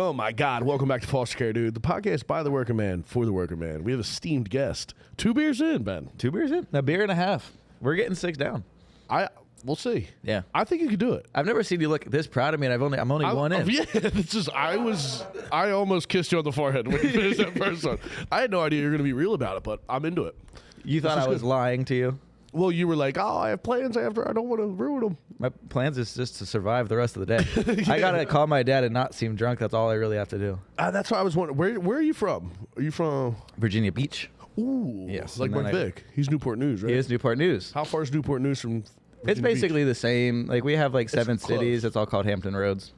Oh my God. Welcome back to Foster Care, dude. The podcast by the working man, for the working man. We have a esteemed guest. 2 beers in, Ben. 2 beers in? A beer and a half. We're getting 6 down. We'll see. Yeah. I think you could do it. I've never seen you look this proud of me, and I'm only one in. Yeah, it's just I almost kissed you on the forehead when you finished that first one. I had no idea you were going to be real about it, but I'm into it. You thought I was lying to you? Well, you were like, oh, I have plans after. I don't want to ruin them. My plans is just to survive the rest of the day. Yeah. I got to call my dad and not seem drunk. That's all I really have to do. That's why I was wondering. Where are you from? Are you from? Virginia Beach. Ooh. Yes. Like Mike Vick. He's Newport News, right? He is Newport News. How far is Newport News from Virginia It's basically Beach? the same. Like, we have like 7 cities. Close. It's all called Hampton Roads.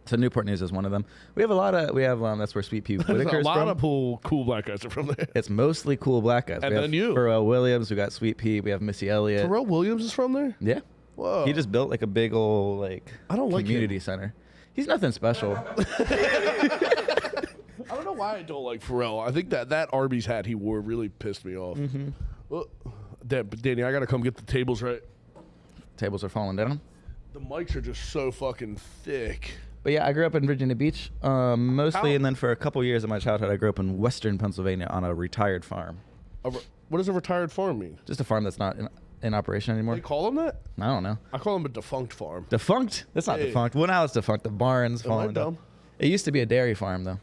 So Newport News is one of them. We have a lot of, that's where Sweet Pea Whitaker's a lot from. of cool black guys are from there. It's mostly cool black guys. And we then have you. Pharrell Williams. We got Sweet Pea. We have Missy Elliott. Pharrell Williams is from there? Yeah. Whoa. He just built like a big old I don't like community center. He's nothing special. I don't know why I don't like Pharrell. I think that Arby's hat he wore really pissed me off. Well, Danny, I got to come get the tables right. Tables are falling down. The mics are just so fucking thick. But yeah, I grew up in Virginia Beach, mostly, How? and then for a couple years of my childhood, I grew up in Western Pennsylvania on a retired farm. What does a retired farm mean? Just a farm that's not in operation anymore. They call them that? I don't know. I call them a defunct farm. Defunct? That's not Hey. defunct. Well, now it's defunct. The barn's Am I falling dumb? down. It used to be a dairy farm, though.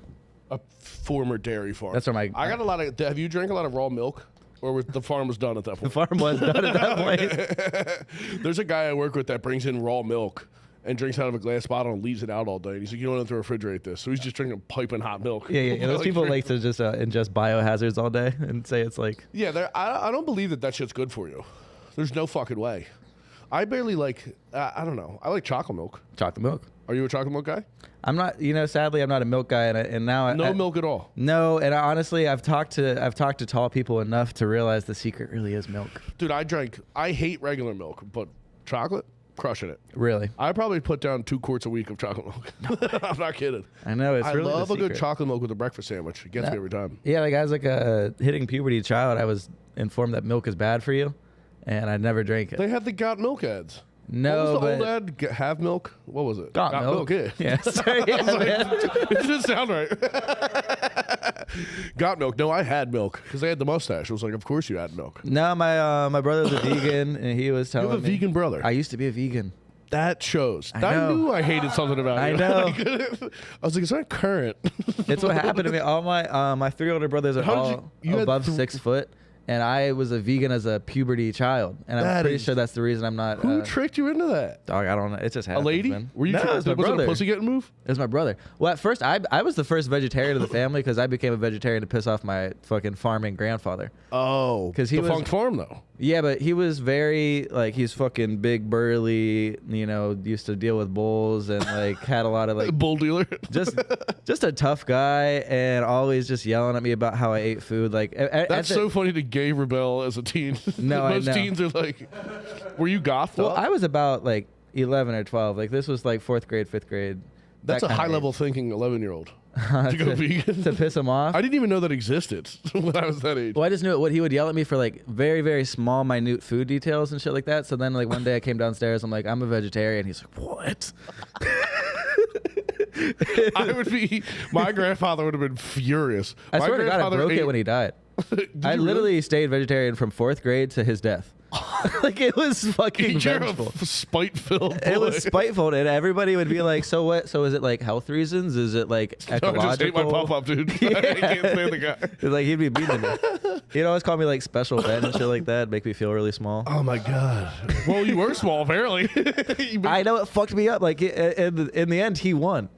A former dairy farm. That's where I got a lot of. Have you drank a lot of raw milk? Or the farm was done at that point? The farm was done at that point. There's a guy I work with that brings in raw milk and drinks out of a glass bottle and leaves it out all day. And he's like, you don't have to refrigerate this. So he's just drinking piping hot milk. Yeah. Those people like to just ingest biohazards all day and say it's like... Yeah, I don't believe that shit's good for you. There's no fucking way. I barely like, I don't know. I like chocolate milk. Chocolate milk. Are you a chocolate milk guy? I'm not, sadly, I'm not a milk guy, and now No milk at all. No, and honestly, I've talked to tall people enough to realize the secret really is milk. Dude, I hate regular milk, but chocolate, crushing it. Really? I probably put down 2 quarts a week of chocolate milk. I'm not kidding. I know, it's really I love the a good secret. chocolate milk with a breakfast sandwich. It gets me every time. Yeah, like as like a hitting puberty child, I was informed that milk is bad for you, and I never drank it. They had the got milk ads. No, what was the but old ad? Have milk? What was it? got milk. Yeah. Yeah, sorry, yeah, man. It didn't sound right. Got milk. No, I had milk because they had the mustache. I was like, of course you had milk. No, my brother's a vegan, and he was telling You have a me. vegan brother. I used to be a vegan. That shows. I I know. knew I hated something about I you. know. I was like, it's not current. It's what happened to me. All my 3 older brothers are How did all you had above 6 foot, and I was a vegan as a puberty child, and I'm That pretty is- sure that's the reason I'm not. Who tricked you into that? Dog, I don't know. It just A happened. lady? Man. Were you? No, it was my was it brother. a pussy getting move? It was my brother. Well, at first, I was the first vegetarian of the family because I became a vegetarian to piss off my fucking farming grandfather. Oh, 'Cause he was- defunct farm though. Yeah, but he was very he's fucking big, burly. Used to deal with bulls and had a lot of Bull dealer. just a tough guy and always just yelling at me about how I ate food. That's so funny to gay rebel as a teen. No, I most know. teens are like, were you goth? Well, up? I was about 11 or 12. This was 4th grade, 5th grade. That's that a kind of high level age. thinking 11-year-old to go vegan. To piss him off. I didn't even know that existed when I was that age. Well, I just knew what he would yell at me for very, very small, minute food details and shit like that. So then one day I came downstairs. I'm like, I'm a vegetarian. He's like, what? My grandfather would have been furious. I My swear to God, I grandfather broke ate- it when he died. Did I you literally really? stayed vegetarian from 4th grade to his death. It was fucking You're a vengeful. spite-filled boy. It was spiteful, and everybody would be like, "So what? So is it health reasons? Is it ecological?" I just hate my pop-up, dude. I can't stand the guy. It's he'd be beating me. He'd always call me special Ben and shit like that, make me feel really small. Oh my god. Well, you were small, apparently. I know it fucked me up. In the end, he won.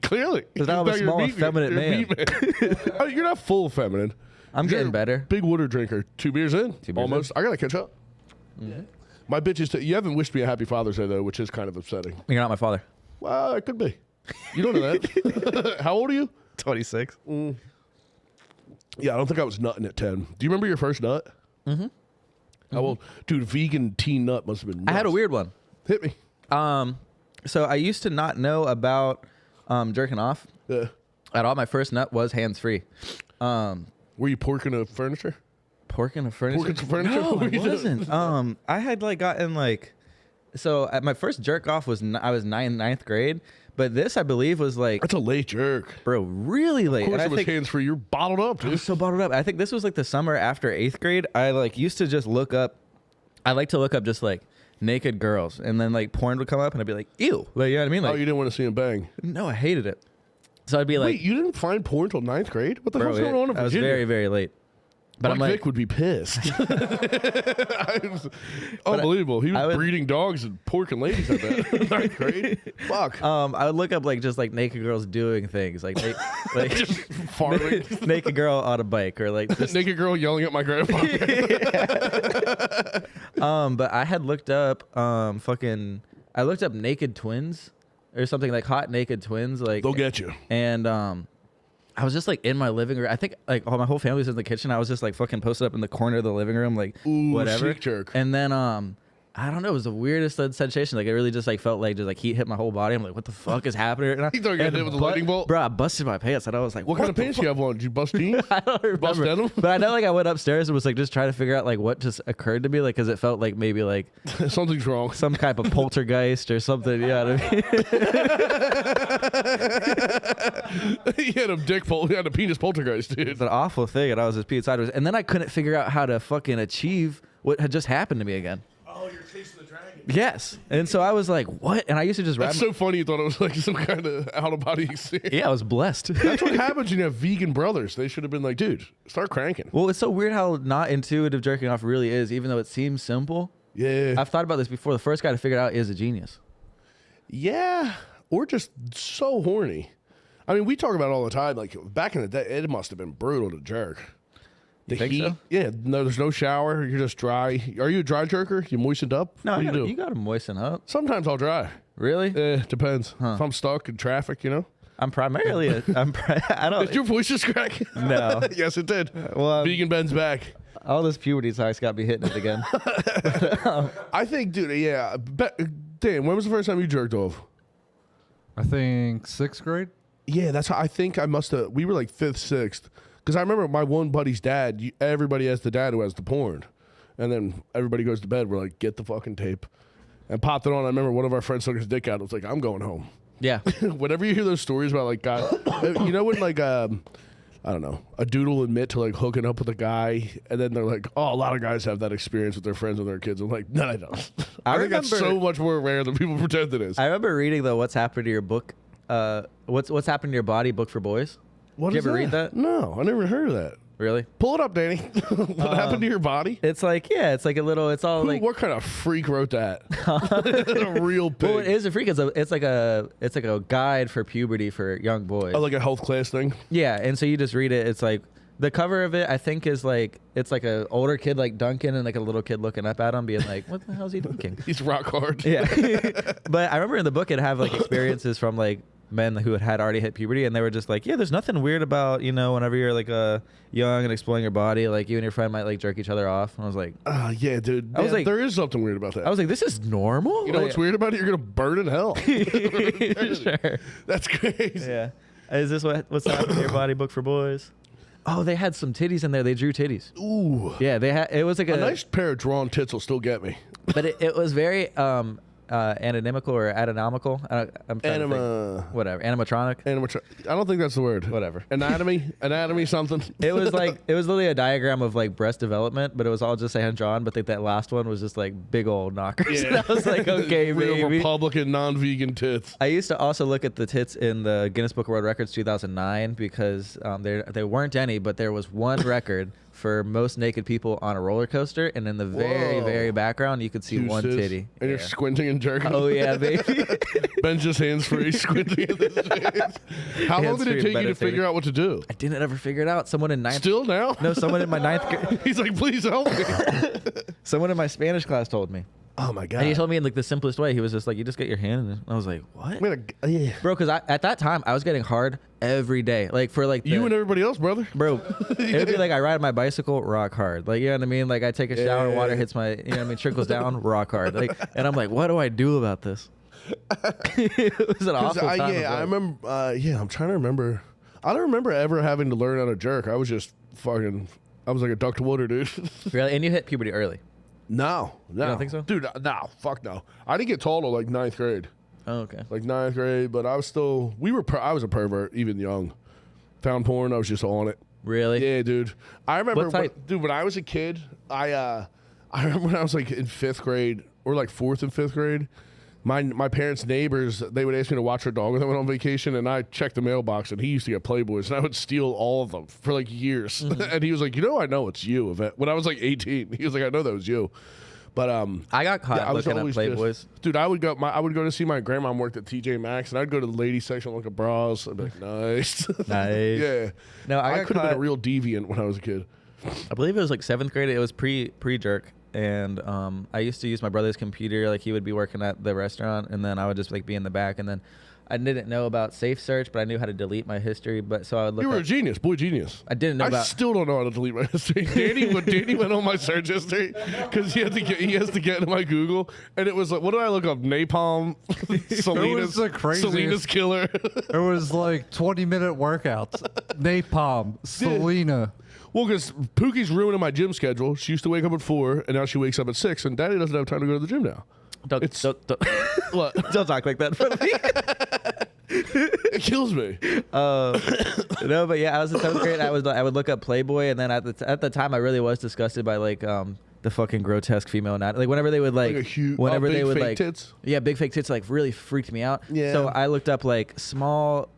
Clearly. 'Cause now I'm a You're small, meat effeminate You're a man. meat man. Oh, you're not full feminine. I'm You're getting a better. Big water drinker. 2 beers in. 2 beers Almost. I gotta catch up. Mm-hmm. My bitch is. You haven't wished me a happy Father's Day though, which is kind of upsetting. You're not my father. Well, it could be. You don't know that. How old are you? 26. Yeah, I don't think I was nutting at 10. Do you remember your first nut? Mm-hmm. How old? Dude, vegan teen nut must have been nuts. I had a weird one. Hit me. So I used to not know about jerking off Yeah. at all. My first nut was hands free. Were you porking a furniture? Porking a furniture? Porking some furniture? No, What were I you doing? wasn't. I had gotten So my first jerk off was I was ninth grade, but this I believe was like, That's a late jerk. bro, really late. Of course, And I it was think hands free. You're bottled up, I dude. was so bottled up. I think this was like the summer after 8th grade. I like used to just look up. I like to look up just like naked girls, and then like porn would come up, and I'd be like, ew, like, you know what I mean? Like, Oh, you didn't want to see him bang. no, I hated it. So I'd be like, Wait, you didn't find porn till 9th grade? What the bro, hell's going on in I was Virginia? very, very late. But Mike I'm like, Vick would be pissed. Unbelievable. He was breeding dogs and porking ladies at that 9th grade. Fuck. I would look up like just like naked girls doing things, like like Just farming. naked girl on a bike, or like just, Naked girl yelling at my grandpa. But I had looked up I looked up naked twins or something, like hot naked twins, like They'll get you. and I was just like in my living room. I think like all my whole family was in the kitchen. I was just like fucking posted up in the corner of the living room, like Ooh, whatever. sneak jerk. And then I don't know, it was the weirdest sensation. Like it really just like felt like just like heat hit my whole body. I'm like, what the fuck is happening? And You thought you got hit with a lightning bolt? Bro, I busted my pants, and I was like, What kind of pants you have on? Did you bust jeans? I don't remember. Bust denim? But I know like I went upstairs and was like just trying to figure out like what just occurred to me, like because it felt like maybe like Something's wrong. some type of poltergeist or something. You know what I mean? He had a he had a penis poltergeist, dude. It's an awful thing, and I was just peeing sideways. And then I couldn't figure out how to fucking achieve what had just happened to me again. Oh, you're chasing the dragon. Yes. And so I was like, what? And I used to just That's wrap so funny. You thought it was like some kind of out of body experience. Yeah, I was blessed. That's what happens when you have vegan brothers. They should have been like, dude, start cranking. Well, it's so weird how not intuitive jerking off really is, even though it seems simple. Yeah. I've thought about this before. The first guy to figure it out is a genius. Yeah. Or just so horny. I mean, we talk about it all the time. Like, back in the day, it must have been brutal to jerk. The think heat. so? Yeah. No, there's no shower. You're just dry. Are you a dry jerker? You moistened up? No, What do you got to moisten up. Sometimes I'll dry. Really? Depends. If I'm stuck in traffic, you know? I'm primarily I don't. Did your voice just crack? No. Yes, it did. Well, Vegan Ben's back. all this puberty talk's got me hitting it again. I think, dude, yeah. Dan, when was the first time you jerked off? I think 6th grade. Yeah, that's how I think I must have. We were like 5th, 6th. Because I remember my one buddy's dad, everybody has the dad who has the porn. And then everybody goes to bed. We're like, get the fucking tape. And popped it on. I remember one of our friends took his dick out. I was like, I'm going home. Yeah. Whenever you hear those stories about like guys, you know when like, I don't know, a dude will admit to like hooking up with a guy. And then they're like, oh, a lot of guys have that experience with their friends and their kids. I'm like, no, I don't. I think that's so much more rare than people pretend it is. I remember reading though, What's Happened to Your Book, What's Happened to Your Body book for boys. What Did you is ever read that? No, I never heard of that. Really? Pull it up, Danny. What happened to your body? It's like, yeah, it's like a little, it's all like, What kind of freak wrote that? A real pig. well, it is a freak. It's like a guide for puberty for young boys. Oh, like a health class thing? Yeah, and so you just read it. It's like the cover of it, I think, is like it's like an older kid like dunking and like a little kid looking up at him, being like, "What the hell is he dunking?" He's rock hard. Yeah, but I remember in the book it have like experiences from like men who had already hit puberty, and they were just like, "Yeah, there's nothing weird about whenever you're like young and exploring your body, like you and your friend might like jerk each other off." And I was like, Yeah, dude. I was like- there is something weird about that. I was like, "This is normal." You know Like- what's weird about it? You're going to burn in hell. Sure. That's crazy. Yeah. Is this what's happening to your body book for boys? Oh, they had some titties in there. They drew titties. Ooh. Yeah, they had. It was like A nice pair of drawn tits will still get me. but it was very anatomical or anatomical. I'm trying to think. Whatever, animatronic. I don't think that's the word. Whatever. Anatomy something. It was like it was literally a diagram of like breast development, but it was all just hand drawn. But that last one was just like big old knockers. And I was like, okay, Real baby. Republican non-vegan tits. I used to also look at the tits in the Guinness Book of World Records 2009 because there weren't any, but there was one record for most naked people on a roller coaster, and in the very, Whoa. very background, you could see one Juices. titty. And you're squinting and jerking. Oh yeah, baby. Ben's just hands-free, squinting at this shit. How long did it Hands-free, take you to meditating. figure out what to do? I didn't ever figure it out. Someone in ninth. Still now? No, someone in my ninth. He's like, please help me. Someone in my Spanish class told me. Oh my god. And he told me in like the simplest way. He was just like, "You just get your hand," and I was like, "What?" Yeah. Bro, because at that time I was getting hard every day, like for like You and everybody else, brother. bro. It would be like I ride my bicycle, rock hard, like you know what I mean. Like I take a shower, Yeah. water hits my, you know what I mean, trickles down, rock hard. Like, and I'm like, what do I do about this? It was an awful time. I remember. I'm trying to remember. I don't remember ever having to learn how to jerk. I was just fucking. I was like a duck to water, dude. Really, and you hit puberty early. No. You don't think so? Dude, no. Fuck no. I didn't get tall till like 9th grade. Oh, okay. Like 9th grade, but I was still, I was a pervert, even young. Found porn, I was just on it. Really? Yeah, dude. I remember, What type? dude, when I was a kid, I remember when I was like in 5th grade, or like 4th and 5th grade, my parents' neighbors, they would ask me to watch their dog when I went on vacation, and I checked the mailbox, and he used to get Playboys, and I would steal all of them for like years. And he was like, I know it's you. When I was like 18, he was like, I know that was you. But I got caught looking at Playboys. Dude, I would go to see my grandma worked at TJ Maxx, and I'd go to the ladies section, look at bras. I'd be like, nice. Nice. Yeah. No, I got could have been caught. a real deviant when I was a kid. I believe it was like 7th grade. It was pre jerk, and I used to use my brother's computer. Like he would be working at the restaurant, and then I would just like be in the back, and then I didn't know about safe search, but I knew how to delete my history. But so I would look. You were up, a genius, boy genius. I didn't know I about. still don't know how to delete my history. Danny went on my search history because he has to get into my Google, and it was like, what did I look up? Napalm, Selena's, the craziest. Selena's killer. It was like 20-minute workouts. Napalm, Selena. Well, because Pookie's ruining my gym schedule. She used to wake up at 4, and now she wakes up at 6, and Daddy doesn't have time to go to the gym now. Don't What? don't talk like that in front of me. It kills me. No, but yeah, I was in 7th grade. I would look up Playboy, and then at the time, I really was disgusted by like the fucking grosque female anatomy. Like whenever they would like, Like a huge, whenever big they would fake like, tits. yeah, big fake tits like really freaked me out. Yeah. So I looked up like small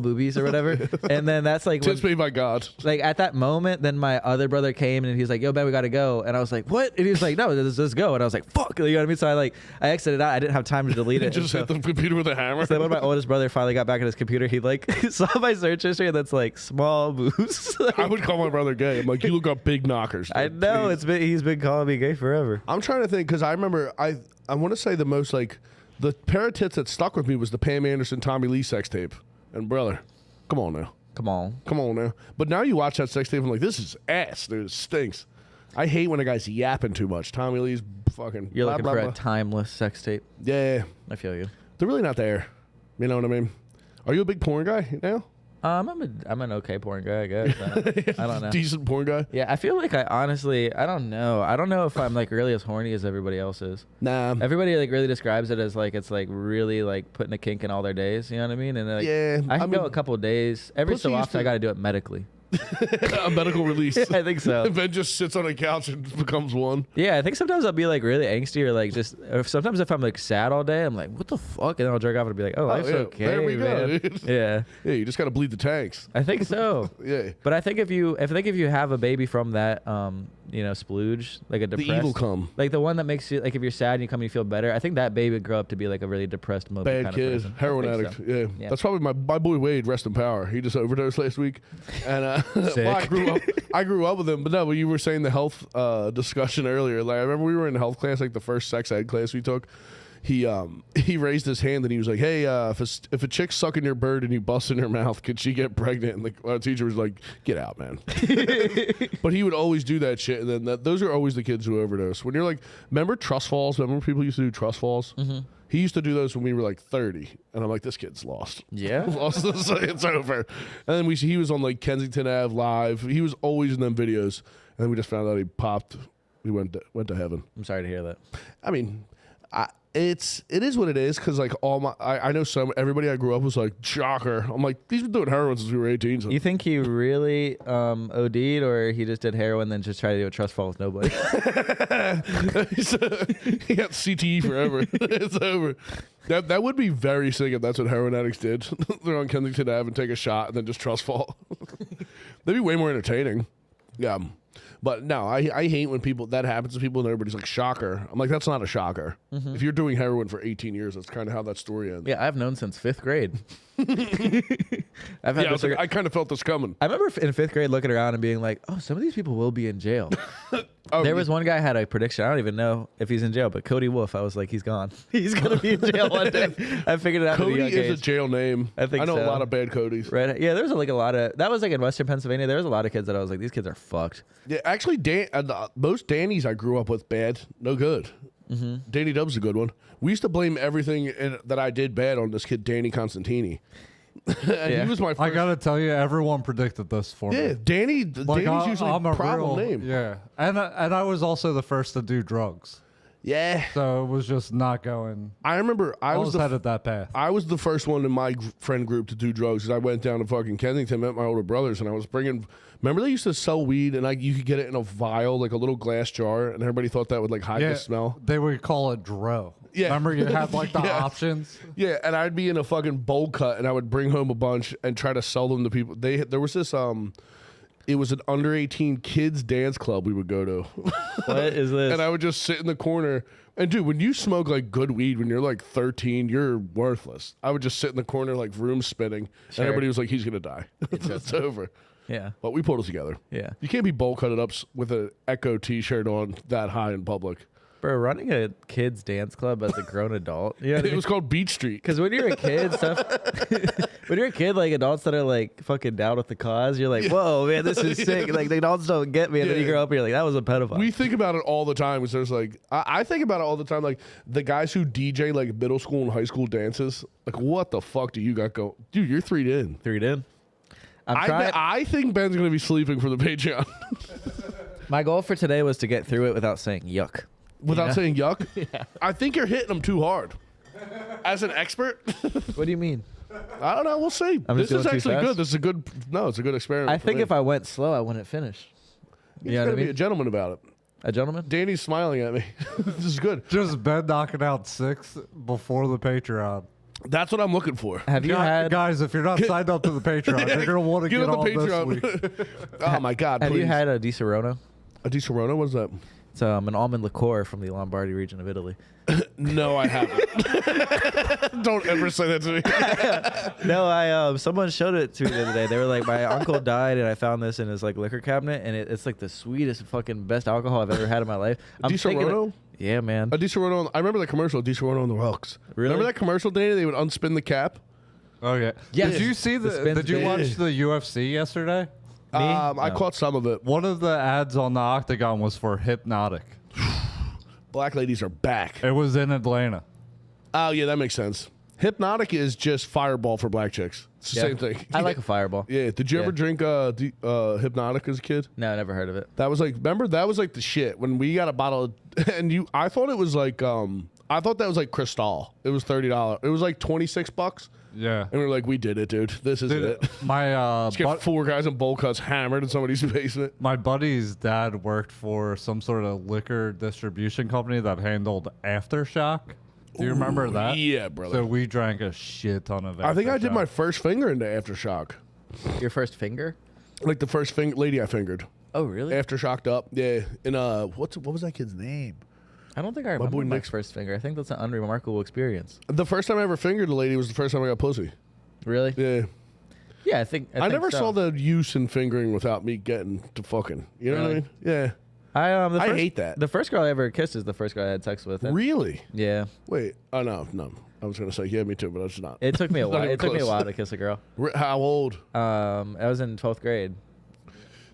boobies or whatever, and then that's like Tits made by God. like at that moment, then my other brother came and he was like, "Yo, Ben, we gotta go," and I was like, "What?" And he was like, "No, let's go," and I was like, "Fuck," you know what I mean? So I exited out. I didn't have time to delete it. Just and hit the computer with a hammer. so then when my oldest brother finally got back at his computer, he like saw my search history, and that's like small boobs. Like, I would call my brother gay. I'm like, you look up big knockers. I dude. know Please. he's been calling me gay forever. I'm trying to think because I remember I want to say the most like the pair of tits that stuck with me was the Pam Anderson Tommy Lee sex tape. And brother, come on now. Come on. now. But now you watch that sex tape and like, this is ass, dude. It stinks. I hate when a guy's yapping too much. Tommy Lee's fucking. You're blah, looking blah, for blah. a timeless sex tape. Yeah, I feel you. they're really not there. You know what I mean? Are you a big porn guy now? I'm an okay porn guy, I guess. I don't know. Decent porn guy? Yeah, I feel like I don't know. I don't know if I'm like really as horny as everybody else is. Nah. Everybody like really describes it as like it's like really like putting a kink in all their days. You know what I mean? And like, Yeah, I can I go mean, a couple days. Every pussy so used often, I to- got to do it medically. A medical release. I think so. Ben just sits on a couch and becomes one. Yeah, I think sometimes I'll be like really angsty or like just. Or sometimes if I'm like sad all day, I'm like, what the fuck, and then I'll jerk off and be like, oh, life's yeah, okay, there we go, man. dude. Yeah, Yeah, you just got to bleed the tanks. I think so. Yeah. But I think if you have a baby from that splooge, like a The depressed, evil come. like the one that makes you like if you're sad and you come and you feel better, I think that baby would grow up to be like a really depressed, mopey Bad kind kid, of person. heroin I think addict. so. Yeah. Yeah. That's probably my boy Wade. Rest in power. He just overdosed last week, and well, I grew up with him. But no, when you were saying the health discussion earlier, like I remember we were in health class, like the first sex ed class we took. He raised his hand and he was like, "Hey, if a chick's sucking your bird and you bust in her mouth, could she get pregnant?" And our teacher was like, "Get out, man." But he would always do that shit, and then those are always the kids who overdose. When you're like, remember trust falls? Remember people used to do trust falls? Mm-hmm. He used to do those when we were like 30, and I'm like, this kid's lost. Yeah. Lost. It's over. And then he was on like Kensington Ave live. He was always in them videos, and then we just found out he popped. He went to heaven. I'm sorry to hear that. I mean, it is what it is, because like I know everybody I grew up was like, shocker. I'm like, he's been doing heroin since we were 18. So. You think he really OD'd, or he just did heroin then just tried to do a trust fall with nobody? He got CTE forever. It's over. That would be very sick if that's what heroin addicts did. They're on Kensington Ave and take a shot and then just trust fall. That'd be way more entertaining. Yeah. But no, I hate when that happens to people and everybody's like, shocker. I'm like, that's not a shocker. Mm-hmm. If you're doing heroin for 18 years, that's kind of how that story ends. Yeah, I've known since 5th grade. I've had Yeah, I kind of felt this coming. I remember in 5th grade looking around and being like, oh, some of these people will be in jail. There was one guy had a prediction. I don't even know if he's in jail, but Cody Wolf, I was like, he's gone. He's going to be in jail one day. I figured it out. Cody at a young is age. a jail name. I think I know so. a lot of bad Codys. Right? Yeah, there was like a lot of, that was like in Western Pennsylvania. There was a lot of kids that I was like, these kids are fucked. Yeah, actually, most Dannies I grew up with bad, no good. Mm-hmm. Danny Dub's a good one. We used to blame everything that I did bad on this kid, Danny Constantini. And he was my first. I gotta tell you, everyone predicted this for Yeah, me. Danny's usually I'm a problem name. Yeah, and I was also the first to do drugs, Yeah. so it was just not going. I remember I was headed that path. I was the first one in my friend group to do drugs. 'Cause I went down to fucking Kensington, met my older brothers, and I was bringing. Remember they used to sell weed, and you could get it in a vial, like a little glass jar, and everybody thought that would like hide the smell. They would call it dro. Yeah. Remember you had like the Yeah. options. Yeah, and I'd be in a fucking bowl cut, and I would bring home a bunch and try to sell them to people. There was this it was an under 18 kids dance club we would go to. What is this? And I would just sit in the corner. And dude, when you smoke like good weed when you're like 13, you're worthless. I would just sit in the corner like room spinning, Sure. and everybody was like, "He's gonna die." It's over. Yeah. But we pulled it together. Yeah. You can't be bowl cutted up with an Echo T-shirt on that high in public. Bro, running a kids dance club as a grown adult. You know what I It mean? was called Beach Street. Because when you're a kid, when you're a kid, like adults that are like fucking down with the cause, you're like, whoa, man, this is sick. Like the adults don't get me, and then you Yeah. grow up and you're like, that was a pedophile. We think about it all the time. Because there's like, I think about it all the time. Like the guys who DJ like middle school and high school dances. Like, what the fuck do you got going? Dude, you're 3'd in. 3'd in. I'm trying. I think Ben's gonna be sleeping for the Patreon My goal for today was to get through it without saying yuck. without Yeah. saying yuck. Yeah. I think you're hitting them too hard. As an expert, What do you mean? I don't know. We'll see. I'm This just is going too actually fast? good. This is a good. No, it's a good experiment. I for think me. if I went slow, I wouldn't finish. He's You know what gonna I be a mean? gentleman about it. A gentleman? Danny's smiling at me. This is good. Just Ben knocking out 6 before the Patreon. That's what I'm looking for. Have you had? Guys, if you're not signed up to the Patreon, you're gonna want to Get get on the on this week. Patreon. Oh my God! Have please. you had a Di Serono? a Di Serono? What is that? It's an almond liqueur from the Lombardy region of Italy. No, I haven't. Don't ever say that to me. No, someone showed it to me the other day. They were like, my uncle died, and I found this in his like liquor cabinet, and it's like the sweetest fucking best alcohol I've ever had in my life. Di Serono? Yeah, man. A Di Serono. I remember the commercial. Di Serono on the rocks. Really? Remember that commercial, Danny? They would unspin the cap. Okay. Yes. Did you see The the? spins Did you big. watch the UFC yesterday? I No. caught some of it. One of the ads on the Octagon was for Hypnotic. Black ladies are back. It was in Atlanta. Oh yeah, that makes sense. Hypnotic is just Fireball for black chicks. It's the Yeah. same thing. I like a Fireball. Yeah. Did you Yeah. ever drink Hypnotic as a kid? No, I never heard of it. That was like, remember that was like the shit when we got a bottle of, and I thought it was like I thought that was like Cristal. It was $30. It was like $26. Yeah. And we were like, we did it, dude. This is Dude, it. my Let's get 4 guys in bowl cuts hammered in somebody's basement. my buddy's dad worked for some sort of liquor distribution company that handled Aftershock. Do you remember that? Yeah, brother. So we drank a shit ton of Aftershock. I think I did my first finger into Aftershock. Your first finger? Like the first lady I fingered. Oh, really? Aftershocked up. Yeah. In what was that kid's name? I don't think I remember boy my Nick's- first finger. I think that's an unremarkable experience. The first time I ever fingered a lady was the first time I got pussy. Really? Yeah. Yeah, I think. I never so. saw the use in fingering without me getting to fucking. You know what I Really? mean? Yeah. The I first- hate that. The first girl I ever kissed is the first girl I had sex with. And- Really? Yeah. Wait. Oh, no. I was going to say, yeah, me too, but it's not. It took me a It's not while. even It took me a close. while to kiss a girl. How old? I was in 12th grade.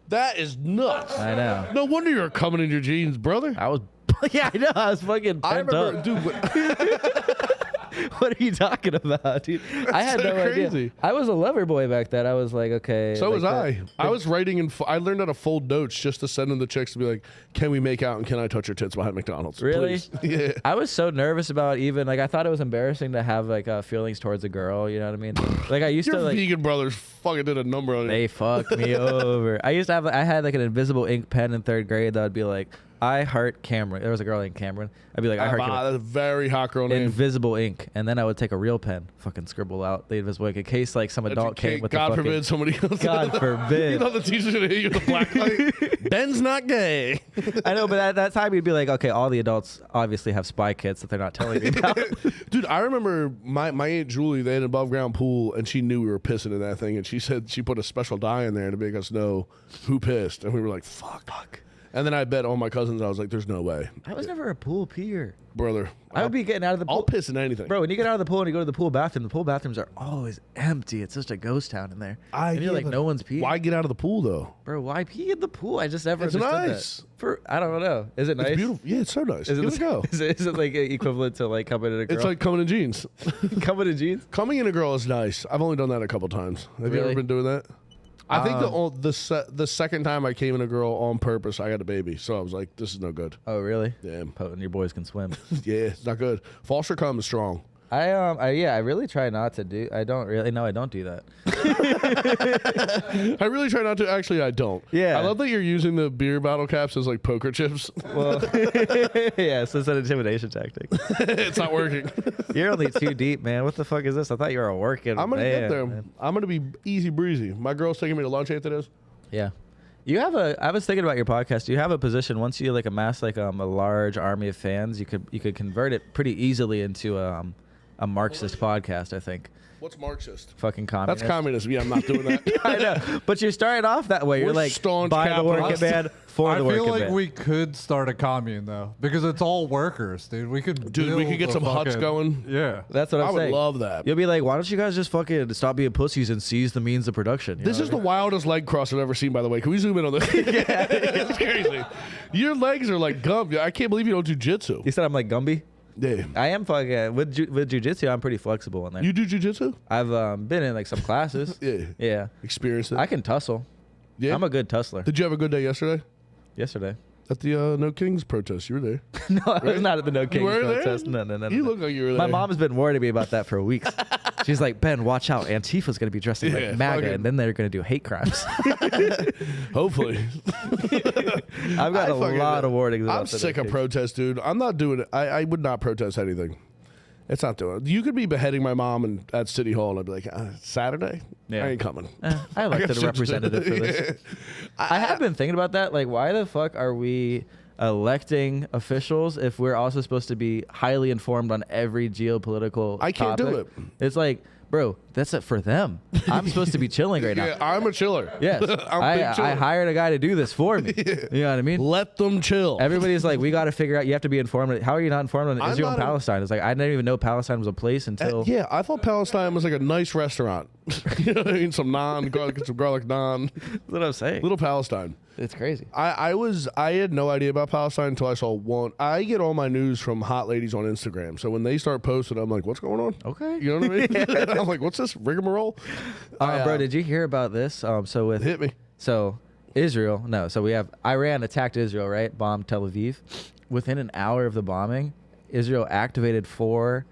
That is nuts. I know. No wonder you're coming in your jeans, brother. I was. Yeah, I know. I was fucking I pent remember, up. dude. What are you talking about, dude? I had so no idea. crazy. I was a lover boy back then. I was like, okay. So like was I. I was writing and I learned how to fold notes just to send them the chicks to be like, "Can we make out and can I touch your tits behind McDonald's?" Really? Please. Yeah. I was so nervous about even like I thought it was embarrassing to have like feelings towards a girl. You know what I mean? Like I used Your to like vegan brothers fucking did a number on they it. fucked me over. I used to have I had like an invisible ink pen in 3rd grade that would be like I heart Cameron. There was a girl named Cameron. I'd be like I heart Cameron. That's a very hot girl name. Invisible ink, and then I would take a real pen, fucking scribble out the invisible ink in case like some adult came with God the fucking. forbid somebody else. God forbid. You know the teacher's gonna hit you with a black light. Ben's not gay. I know, but at that time you'd be like, okay, all the adults obviously have spy kits that they're not telling me about. Dude, I remember my Aunt Julie, they had an above ground pool and she knew we were pissing in that thing and she said she put a special dye in there to make us know who pissed. And we were like, fuck. And then I bet all my cousins, I was like, there's no way. I was never a pool peer. Brother. I would be getting out of the pool. I'll piss in anything. Bro, when you get out of the pool and you go to the pool bathrooms are always empty. It's just a ghost town in there. And you're like, no one's peeing. Why get out of the pool, though? Bro, why pee in the pool? I just never It's understood nice. that. I don't know. Is it nice? It's beautiful. Yeah, it's so nice. Is Give it a go. Is it like equivalent to like coming in a girl? It's like coming in jeans. coming in jeans? Coming in a girl is nice. I've only done that a couple times. Have you Really? ever been doing that? I think the second time I came in a girl on purpose, I had a baby. So I was like, this is no good. Oh, really? Yeah. Potent, your boys can swim. Yeah, it's not good. Foster cum is strong. I really try not to do. I don't do that. I really try not to. Actually, I don't. Yeah. I love that you're using the beer bottle caps as like poker chips. Well, yeah, so it's an intimidation tactic. It's not working. You're only too deep, man. What the fuck is this? I thought you were a working I'm going to man, get there. man. I'm going to be easy breezy. My girl's taking me to lunch after this. Yeah. I was thinking about your podcast. You have a position once you like amass like a large army of fans, you could convert it pretty easily into a Marxist podcast, I think. What's Marxist? Fucking communist. That's communism. Yeah, I'm not doing that. I know, but you're starting off that way. You're We're like staunch by the working capitalists. man, for the I working feel like man. we could start a commune though, because it's all workers, dude. We could We could get build some a huts fucking- going. Yeah. That's what I'm I would saying. love that. You'll be like, why don't you guys just fucking stop being pussies and seize the means of production? You This know is what the wildest leg cross I've ever seen, by the way. Can we zoom in on this? Yeah, it's crazy. Your legs are like gum. I can't believe you don't do jitsu. You said I'm like Gumby. Yeah. I am fucking with jujitsu. I'm pretty flexible in there. You do jujitsu? I've been in like some classes. Yeah. Yeah, Experience it. I can tussle. Yeah. I'm a good tussler. Did you have a good day yesterday? Yesterday. At the No Kings protest. You were there. No, I was not at the No Kings were there? protest. No. You look like you were there. My mom's been worried me about that for weeks. She's like, Ben, watch out. Antifa's going to be dressing Yeah, like MAGA, fucking- and then they're going to do hate crimes. Hopefully. I've got a lot of warnings about I'm the sick No of Kings. protest, dude. I'm not doing it. I would not protest anything. It's not doing it. You could be beheading my mom at City Hall, and I'd be like, Saturday? Yeah. I ain't coming. I elected a representative for this. I have been thinking about that. Like, why the fuck are we electing officials if we're also supposed to be highly informed on every geopolitical I can't do topic? it. It's like, bro, that's it for them. I'm supposed to be chilling right Yeah, now. I'm a chiller. Yes, I'm a big I chiller. hired a guy to do this for me. You know what I mean? Let them chill. Everybody's like, we got to figure out. You have to be informed. How are you not informed on I'm Israel and not a- Palestine? It's like I didn't even know Palestine was a place until. Yeah, I thought Palestine was like a nice restaurant. You know what I mean? Some naan, get some garlic naan. That's what I'm saying. Little Palestine. It's crazy. I had no idea about Palestine until I saw one. I get all my news from hot ladies on Instagram. So when they start posting, I'm like, what's going on? Okay. You know what I mean? I'm like, what's this rigmarole? Bro, did you hear about this? So with Hit me. So Israel, no. So we have Iran attacked Israel, right? Bombed Tel Aviv. Within an hour of the bombing, Israel activated 4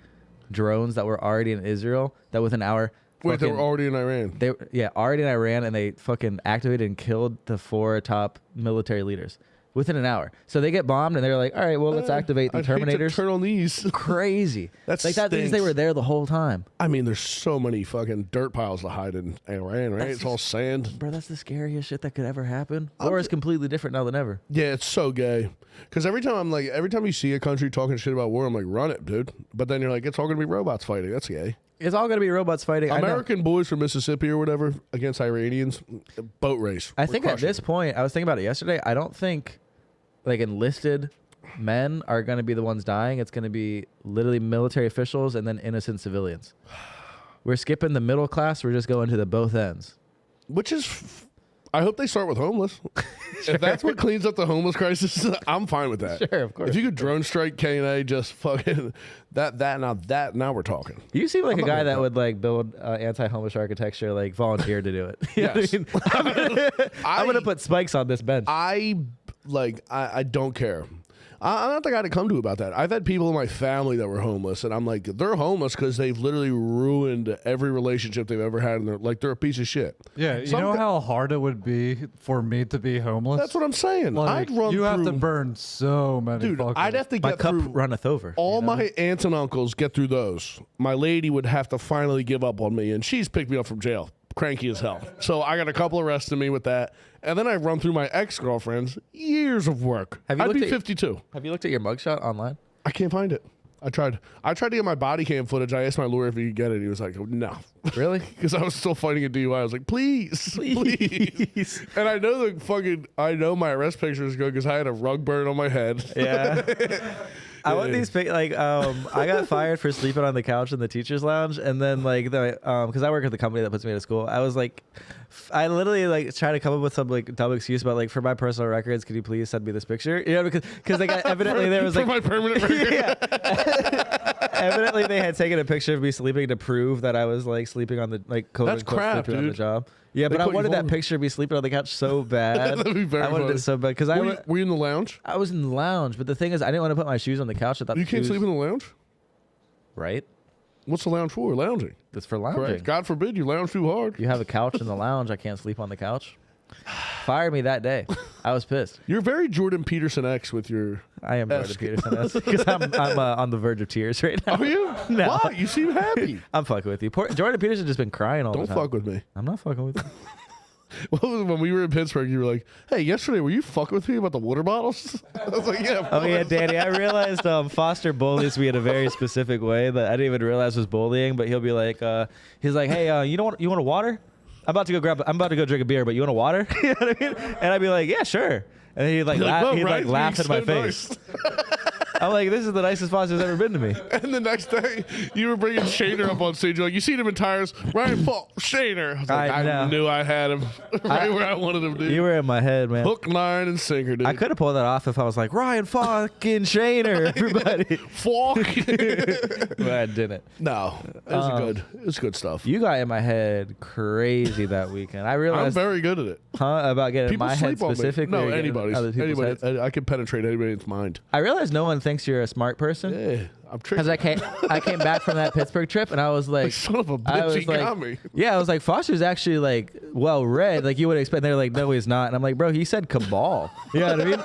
drones that were already in Israel. That within an hour. Wait, they were fucking- already in Iran. already in Iran, and they fucking activated and killed the 4 top military leaders within an hour. So they get bombed, and they're like, all right, well, let's activate the I'd hate to Terminators. turn on these. Crazy. That like that means they stinks. were there the whole time. I mean, there's so many fucking dirt piles to hide in Iran, right? It's all sand. Bro, that's the scariest shit that could ever happen. War is completely different now than ever. Yeah, it's so gay. Because every time you see a country talking shit about war, I'm like, run it, dude. But then you're like, it's all gonna be robots fighting. That's gay. It's all going to be robots fighting. I know. American boys from Mississippi or whatever against Iranians, boat race. I We're think at crushing this it. point, I was thinking about it yesterday. I don't think like enlisted men are going to be the ones dying. It's going to be literally military officials and then innocent civilians. We're skipping the middle class. We're just going to the both ends. Which is, I hope they start with homeless. If that's what cleans up the homeless crisis, I'm fine with that. Sure, of course. If you could drone strike K&A, just fucking now we're talking. You seem like I'm a not guy with that that. would like build anti-homeless architecture, like volunteer to do it. You know what Yes. I mean? I'm going to put spikes on this bench. I don't care. I'm not the guy to come to about that. I've had people in my family that were homeless, and I'm like, they're homeless because they've literally ruined every relationship they've ever had, and they're a piece of shit. Yeah, you Some know gu- how hard it would be for me to be homeless? That's what I'm saying. Like, I'd run you have to through- burn so many Dude, fucking... I'd have to My get cup through runneth over. all you know? my aunts and uncles get through those. My lady would have to finally give up on me, and she's picked me up from jail, cranky as hell. So I got a couple arresting me with that, and then I run through my ex-girlfriends, years of work. Have you I'd looked be at- 52. Have you looked at your mugshot online? I can't find it. I tried to get my body cam footage. I asked my lawyer if he could get it. He was like, oh, no. Really? Because I was still fighting a DUI. I was like, please. And I know my arrest picture is good because I had a rug burn on my head. Yeah. I want these I got fired for sleeping on the couch in the teacher's lounge, and then because I work at the company that puts me to school, I was like, I literally like try to come up with some like dumb excuse about like, for my personal records, could you please send me this picture? You know, because like evidently there was like for my permanent record. Yeah. Evidently they had taken a picture of me sleeping to prove that I was like sleeping on the like quote That's unquote crap, sleeping on the dude. job. Yeah, but I wanted that picture of me sleeping on the couch so bad. That'd be very I wanted funny. it so bad because Were you in the lounge? I was in the lounge, but the thing is, I didn't want to put my shoes on the couch. I thought You can't sleep in the lounge? right. What's the lounge for? Lounging. That's for lounging. Correct. God forbid you lounge too hard. You have a couch in the lounge. I can't sleep on the couch. Fire me that day. I was pissed. You're very Jordan Peterson-X with your... I am Jordan Peterson because I'm on the verge of tears right now. Are you? No. Why? You seem happy. I'm fucking with you. Jordan Peterson's just been crying all the Don't time. fuck with me. I'm not fucking with you. What was when we were in Pittsburgh, you were like, hey, yesterday, were you fucking with me about the water bottles? I was like, yeah. Oh yeah, Danny. I realized Foster bullies me in a very specific way that I didn't even realize was bullying. But he'll be like, he's like, hey, you want a water? I'm about to go drink a beer, but you want a water? You know what I mean? And I'd be like, yeah, sure. And he'd like, laugh in my face. I'm like, this is the nicest Foster's ever been to me. And the next day, you were bringing Shaner up on stage. You're like, you seen him in tires? Ryan Paul, Shaner. I was like, I knew I had him right where I wanted him to. You were in my head, man. Hook, line, and sinker, dude. I could have pulled that off if I was like, Ryan fucking Shaner, everybody. Fuck. But I didn't. No, it was good stuff. You got in my head crazy that weekend. I I'm realized, very good at it. about getting in People my head sleep on me. specifically. No, or getting in anybody's. other people's Anybody. heads. I can penetrate anybody's mind. I realized no one thinks you're a smart person. Yeah, I'm tricky. Because I came back from that Pittsburgh trip and I was like, Son of a I bitch, was he like, got me. yeah, I was like, Foster's actually like well read, like you would expect. They're like, no, he's not. And I'm like, bro, he said cabal. You know what I mean?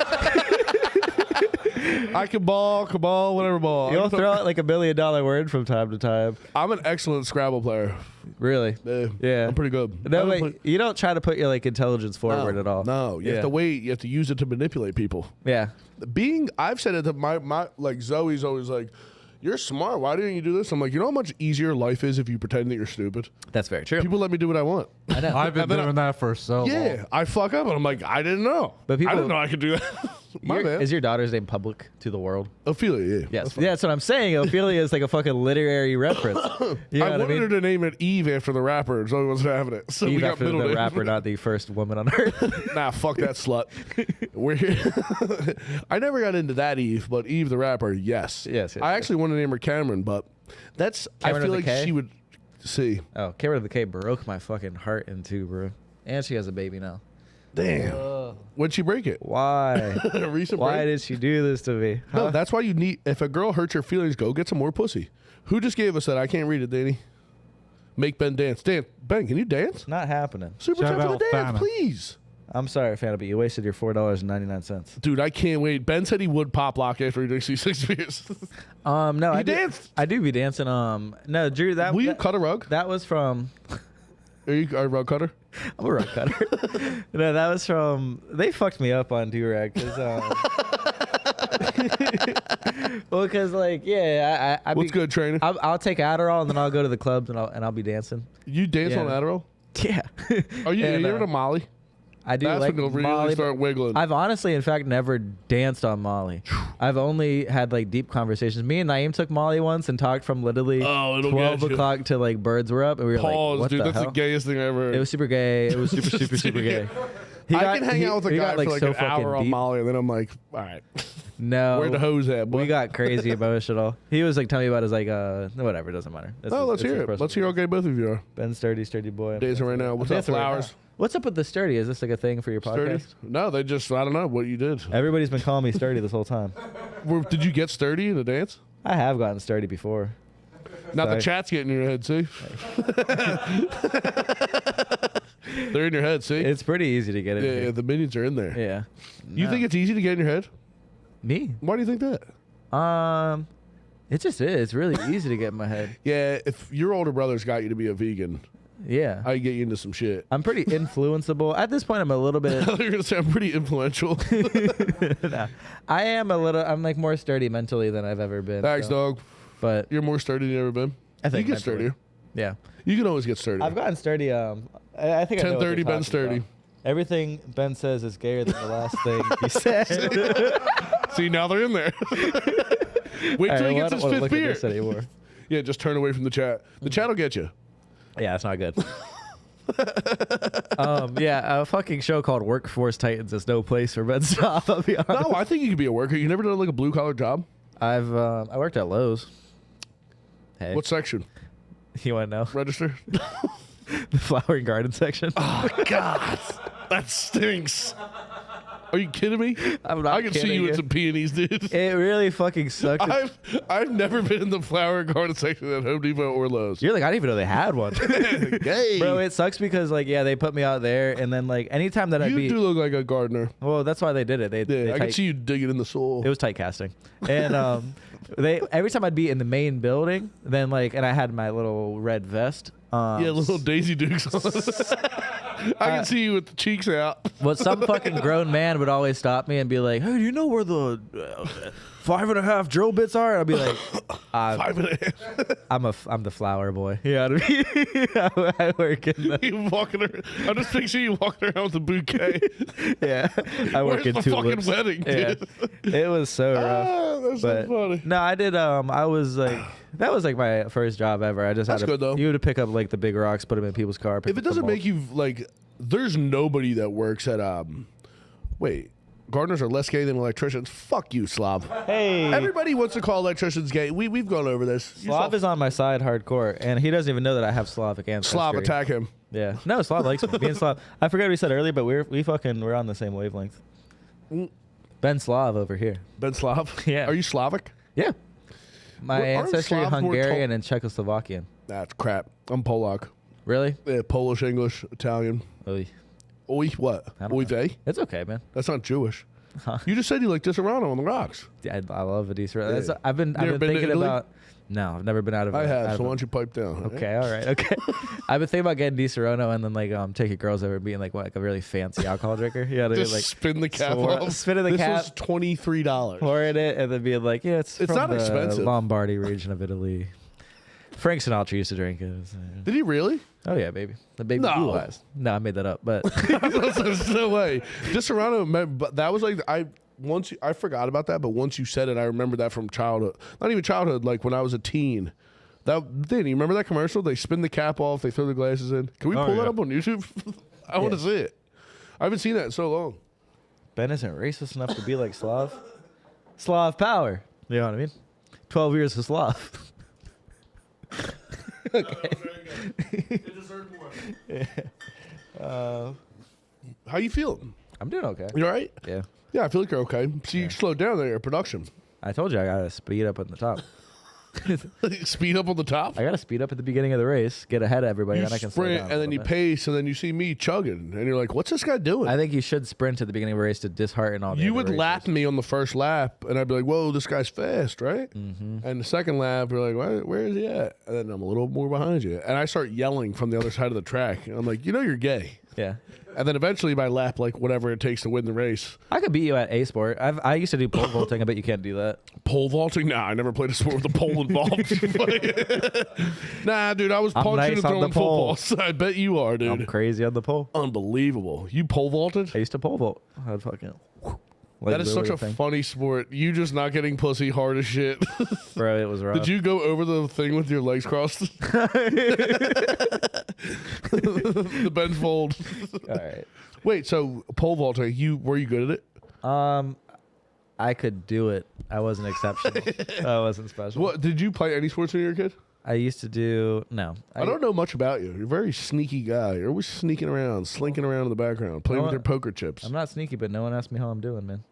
I can ball, whatever ball. You'll throw out like $1 million word from time to time. I'm an excellent Scrabble player. Really? Yeah. I'm pretty good. No, wait, you don't try to put your like intelligence forward at all. No, you have to wait. You have to use it to manipulate people. Yeah. I've said it to my like Zoe's always like, you're smart. Why didn't you do this? I'm like, you know how much easier life is if you pretend that you're stupid? That's very true. People let me do what I want. I know. I've been doing that for so Yeah, long. I fuck up and I'm like, I didn't know. But I didn't know I could do that. My bad. Is your daughter's name public to the world? Ophelia, yeah. Yes. Yeah, that's what I'm saying. Ophelia is like a fucking literary reference. You know I what wanted I mean? her to name it Eve after the rapper. Zoe wasn't having it. So Eve we got after middle the names. rapper, not the first woman on earth. Nah, fuck that slut. We're here. I never got into that Eve, but Eve the rapper, yes. Yes, I actually want to name her Cameron, but that's Cameron I feel with like a K? she would see. Oh, Cameron of the K broke my fucking heart in two, bro. And she has a baby now. Damn. When'd she break it? Why? A recent Why break? did she do this to me? No, Huh? that's why you need. If a girl hurts your feelings, go get some more pussy. Who just gave us that? I can't read it, Danny. Make Ben dance. Ben, can you dance? Not happening. Super Shout chat for the out dance, Fana. please. I'm sorry, Fana, but you wasted your $4.99. Dude, I can't wait. Ben said he would pop lock after he drinks these 6 beers. No, I danced. I do be dancing. No, Drew, that Will you that, cut a rug? that was from. Are you a rug cutter? I'm a rug cutter. No, that was from. They fucked me up on Durag because. Well, because like I What's good, trainer? I'll take Adderall and then I'll go to the clubs and I'll be dancing. You dance Yeah. on Adderall? Yeah. Are you And, ever to Molly? I do That's like when you'll really Molly. start wiggling. I've honestly, in fact, never danced on Molly. I've only had like deep conversations. Me and Naeem took Molly once and talked from literally It'll 12 get you. o'clock to like birds were up, and we were Pause, like, "What dude. the That's hell?" the gayest thing I ever heard. It was super gay. It was super gay. I can hang out with a he guy got, like, for like so an hour fucking on deep. Molly, and then I'm like, all right, No, where the hose at? Boy? we got crazy emotional. He was like telling me about his like whatever, it doesn't matter. Oh, let's hear it. Let's hear how gay both of you are. Ben sturdy boy. I'm Dancing right now. What's up, dancing right flowers? now. What's up with the sturdy? Is this like a thing for your Sturdy? podcast? No, they just, I don't know what you did. Everybody's been calling me sturdy this whole time. Did you get sturdy in the dance? I have gotten sturdy before. Not Sorry. the chat's getting in your head, see? They're in your head, see? It's pretty easy to get in. yeah, here. the minions are in there. Yeah. You think it's easy to get in your head? Me? Why do you think that? It just is. It's really easy to get in my head. Yeah, if your older brothers got you to be a vegan, Yeah. I can get you into some shit. I'm pretty influenceable. At this point, I'm a little bit. You're gonna say I'm pretty influential. No. I am a little. I'm like more sturdy mentally than I've ever been. Thanks, dog. But You're more sturdy than you ever been. I think you get mentally. sturdier. Yeah. You can always get sturdy. I've gotten sturdy. I think I know what 10:30 you're Ben talking sturdy. about. Everything Ben says is gayer than the last thing he said. See, now they're in there. Wait till he gets his fifth beer. Anymore. Yeah, just turn away from the chat. The chat will get you. Yeah, it's not good. Yeah, a fucking show called Workforce Titans is no place for Ben Staab, I'll be honest. No, I think you could be a worker. You never done like a blue collar job? I worked at Lowe's. Hey. What section? You want to know? Register? The flower and garden section. Oh, God. That stinks. Are you kidding me? I'm not I can see kidding you in you. some peonies, dude. It really fucking sucked. I've never been in the flower and garden section at Home Depot or Lowe's. You're like, I didn't even know they had one. Gay. Bro, it sucks because, like, yeah, they put me out there, and then, like, anytime that I'd You be... do look like a gardener. Well, that's why they did it. They I can see you digging in the soil. It was tight casting. And every time I'd be in the main building, then, like, and I had my little red vest. Yeah, little Daisy Dukes on. I can see you with the cheeks out. But some fucking grown man would always stop me and be like, "Hey, do you know where the 5.5 drill bits are?" And I'd be like, 5.5. I'm the flower boy. Yeah, you know what I mean? I work in the, You walking around. I'm just picturing you walking around with a bouquet. yeah. I work Where's in the tulips. fucking wedding, Yeah. dude? It was so rough. Ah, that's But so funny. no, I did. I was like, that was like my first job ever. I just That's had to, good, though. You had to pick up like the big rocks, put them in people's car. If it doesn't make you like, there's nobody that works at wait, gardeners are less gay than electricians. Fuck you, Slav. hey, Everybody wants to call electricians gay. We've gone over this. You Slav saw is on my side hardcore, and he doesn't even know that I have Slavic ancestry. Slav, attack him. Yeah, no, Slav likes me. Me and Slav. I forgot what we said earlier, but we're on the same wavelength. Mm. Ben Slav over here. Ben Slav. Yeah. Are you Slavic? Yeah, my Well, aren't ancestry Slavs more Hungarian and Czechoslovakian. That's crap. I'm Polak. Really? Yeah, Polish, English, Italian. Oy. Oi, what? I don't Oy know. vey? It's okay, man. That's not Jewish. Huh. You just said you like Disaronno on the rocks. Yeah, I love a decent. Yeah. That's, I've been ever been to thinking Italy? about. No, I've never been out of. I out have, of so a- why don't you pipe down? Okay, all right, okay. I've been thinking about getting Di Serono and then like taking girls over and being like a really fancy alcohol drinker. You know what I mean? Just Like spin the cap off. spinning the this cap, was $23. pouring it, and then being like, yeah, it's from not the expensive. Lombardy region of Italy. Frank Sinatra used to drink it. Did he really? Oh yeah, baby. The baby No. blue eyes. No, I made that up, but There's no way. Disaronno, but that was like I forgot about that, but once you said it, I remember that from childhood. Not even childhood, like when I was a teen. You remember that commercial? They spin the cap off, they throw the glasses in. Can we Oh, pull that yeah. up on YouTube? I want to see it. I haven't seen that in so long. Ben isn't racist enough to be like Slav. Slav power. You know what I mean? 12 years of Slav. How you feeling? I'm doing okay. You all right? Yeah. Yeah, I feel like you're okay. See, you slowed down there at production. I told you I gotta speed up on the top. Speed up on the top. I gotta speed up at the beginning of the race, get ahead of everybody, You then I can slow sprint down. and then you pace and then you see me chugging and you're like, "What's this guy doing?" I think you should sprint at the beginning of a race to dishearten all the You other would racers. lap me on the first lap, and I'd be like, "Whoa, this guy's fast, right?" Mm-hmm. And the second lap, you're like, "Where is he at?" And then I'm a little more behind you, and I start yelling from the other side of the track, and I'm like, "You know, you're gay." Yeah. And then eventually, by lap, like whatever it takes to win the race. I could beat you at a sport. I used to do pole vaulting. I bet you can't do that. Pole vaulting? Nah, I never played a sport with a pole involved. Nah, dude, I was I'm punching nice and on throwing the pole. footballs. I bet you are, dude. I'm crazy on the pole. Unbelievable. You pole vaulted? I used to pole vault. I'd fucking. That is such a funny sport. You just not getting pussy hard as shit. Bro, it was rough. Did you go over the thing with your legs crossed? The bench fold. All right. Wait, so pole vaulting, were you good at it? I could do it. I wasn't exceptional. I wasn't special. What did you play any sports when you were a kid? I used to do no. I don't know much about you. You're a very sneaky guy. You're always sneaking around, slinking around in the background, playing No, with your poker chips. I'm not sneaky, but no one asked me how I'm doing, man.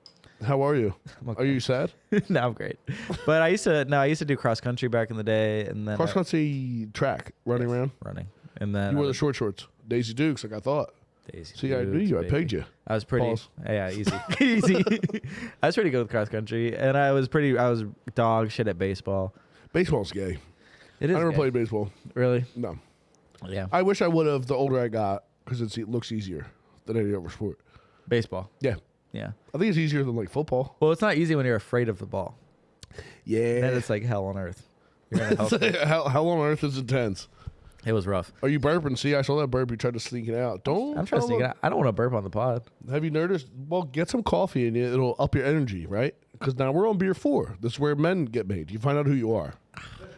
How are you? I'm okay. Are you sad? No, I'm great. But I used to do cross country back in the day, and then Cross country track, running around. running, and then You wore the short shorts, Daisy Dukes, like I thought. Daisy See, I knew Dukes, you. I baby. pegged you. I was pretty. Pause. Yeah, easy, easy. I was pretty good with cross country, and I was dog shit at baseball. Baseball's gay. It I is. never gay. played baseball. Really? No. Yeah. I wish I would have the older I got because it looks easier than any other sport. Baseball. Yeah. Yeah. I think it's easier than like football. Well, it's not easy when you're afraid of the ball. Yeah. Then it's like hell on earth. You're in a hell. Hell on earth is intense. It was rough. Are you burping? See, I saw that burp. You tried to sneak it out. Don't. I'm trying to sneak it out. I don't want to burp on the pod. Have you noticed? Well, get some coffee and it'll up your energy, right? Because now we're on beer 4. This is where men get made. You find out who you are.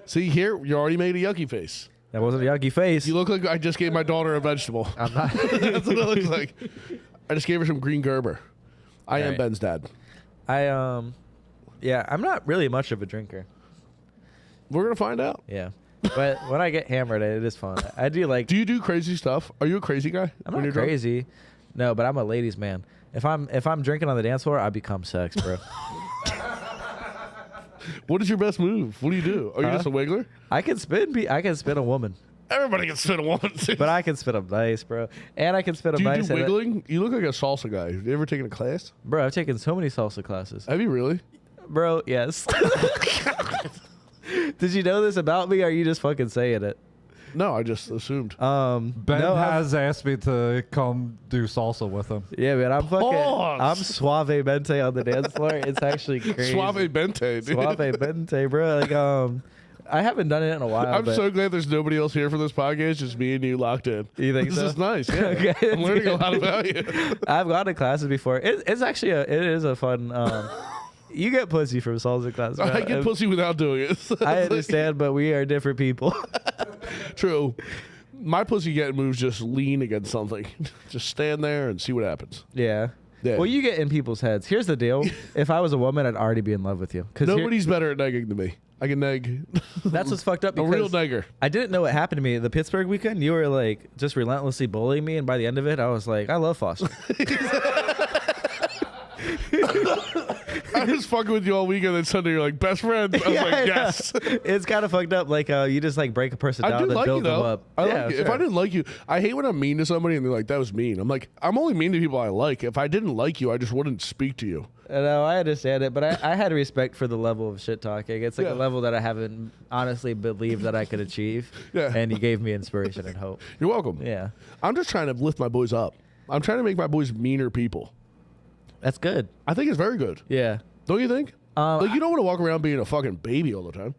See, here, you already made a yucky face. That wasn't a yucky face. You look like I just gave my daughter a vegetable. I'm not. That's what it looks like. I just gave her some green Gerber. I am Right. Ben's dad. Yeah, I'm not really much of a drinker. We're going to find out. Yeah. But when I get hammered, it is fun. I do like. Do you do crazy stuff? Are you a crazy guy? I'm when not you're drunk? crazy. No, but I'm a ladies' man. If I'm drinking on the dance floor, I become sex, bro. What is your best move? What do you do? Are you just a wiggler? I can spin a woman, Everybody can spin a woman. but I can spin them nice, bro. And I can spin them Do you nice. do wiggling? You look like a salsa guy. Have you ever taken a class? Bro, I've taken so many salsa classes. Have you really? Bro, yes. Did you know this about me? Or are you just fucking saying it? No, I just assumed. Ben no, has asked me to come do salsa with him. Yeah, man, I'm fucking. Pause. I'm suave mente on the dance floor. It's actually crazy. Suave Bente, dude. Suave mente, bro. Like, I haven't done it in a while. I'm but so glad there's nobody else here for this podcast, just me and you locked in. You think this so? is nice. Yeah. Okay, I'm learning a it's lot good. about you. I've gone to classes before. It's actually it is a fun. You get pussy from salsa class. Bro. I get pussy without doing it. I understand, but we are different people. True. My pussy getting moves just lean against something. Just stand there and see what happens. Yeah. Yeah. Well, you get in people's heads. Here's the deal. If I was a woman, I'd already be in love with you. Nobody's better at negging than me. I can neg. That's what's fucked up. A Because real negger. I didn't know what happened to me the Pittsburgh weekend. You were like just relentlessly bullying me, and by the end of it, I was like, I love Foster. I was fucking with you all weekend, and Sunday you're like, best friends. I was Yeah, like, I know. yes. It's kind of fucked up. Like you just like break a person I down do and like you build them though. up. I Yeah, like you. sure. If I didn't like you, I hate when I'm mean to somebody and they're like, that was mean. I'm like, I'm only mean to people I like. If I didn't like you, I just wouldn't speak to you. No, I understand it, but I had respect for the level of shit talking. It's like Yeah. a level that I haven't honestly believed that I could achieve. Yeah. And you gave me inspiration and hope. You're welcome. Yeah. I'm just trying to lift my boys up. I'm trying to make my boys meaner people. That's good. I think it's very good. Yeah. Don't you think? Like, you don't want to walk around being a fucking baby all the time.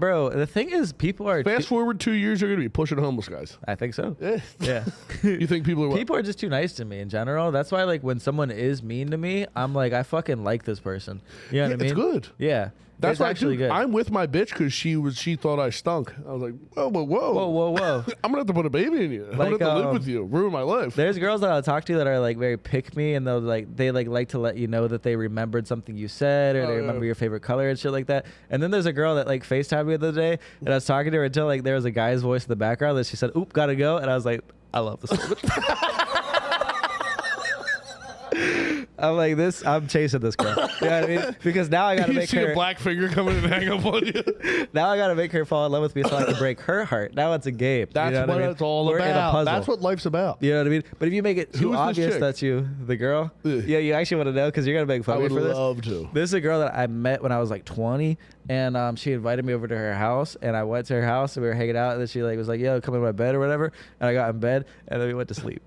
Bro, the thing is, people are. Fast forward 2 years, you're going to be pushing homeless guys. I think so. Yeah. Yeah. You think people are what? People are just too nice to me in general. That's why, like, when someone is mean to me, I'm like, I fucking like this person. You know what I mean? It's good. Yeah. That's it's why actually good. I'm with my bitch because she thought I stunk. I was like, whoa. Whoa. I'm gonna have to put a baby in you. I'm gonna have to live with you, ruin my life. There's girls that I'll talk to that are like very pick me, and they like to let you know that they remembered something you said, or they remember your favorite color and shit like that. And then there's a girl that like FaceTimed me the other day, and I was talking to her until like there was a guy's voice in the background that she said, "Oop, gotta go," and I was like, I love this woman. I'm like this. I'm chasing this girl. You know what I mean? Because now I gotta You make see her. a black finger coming and hang up on you. Now I gotta make her fall in love with me so I can break her heart. Now it's a game. That's you know what I mean? it's all We're in a about. puzzle. That's what life's about. You know what I mean? But if you make it too Who is this obvious chick? that's you, the girl, Ugh. yeah, you actually want to know because you're gonna make fun I of me would for this. love to. This is a girl that I met when I was like 20, and she invited me over to her house, and I went to her house, and we were hanging out, and then she like was like, "Yo, come in my bed or whatever," and I got in bed, and then we went to sleep.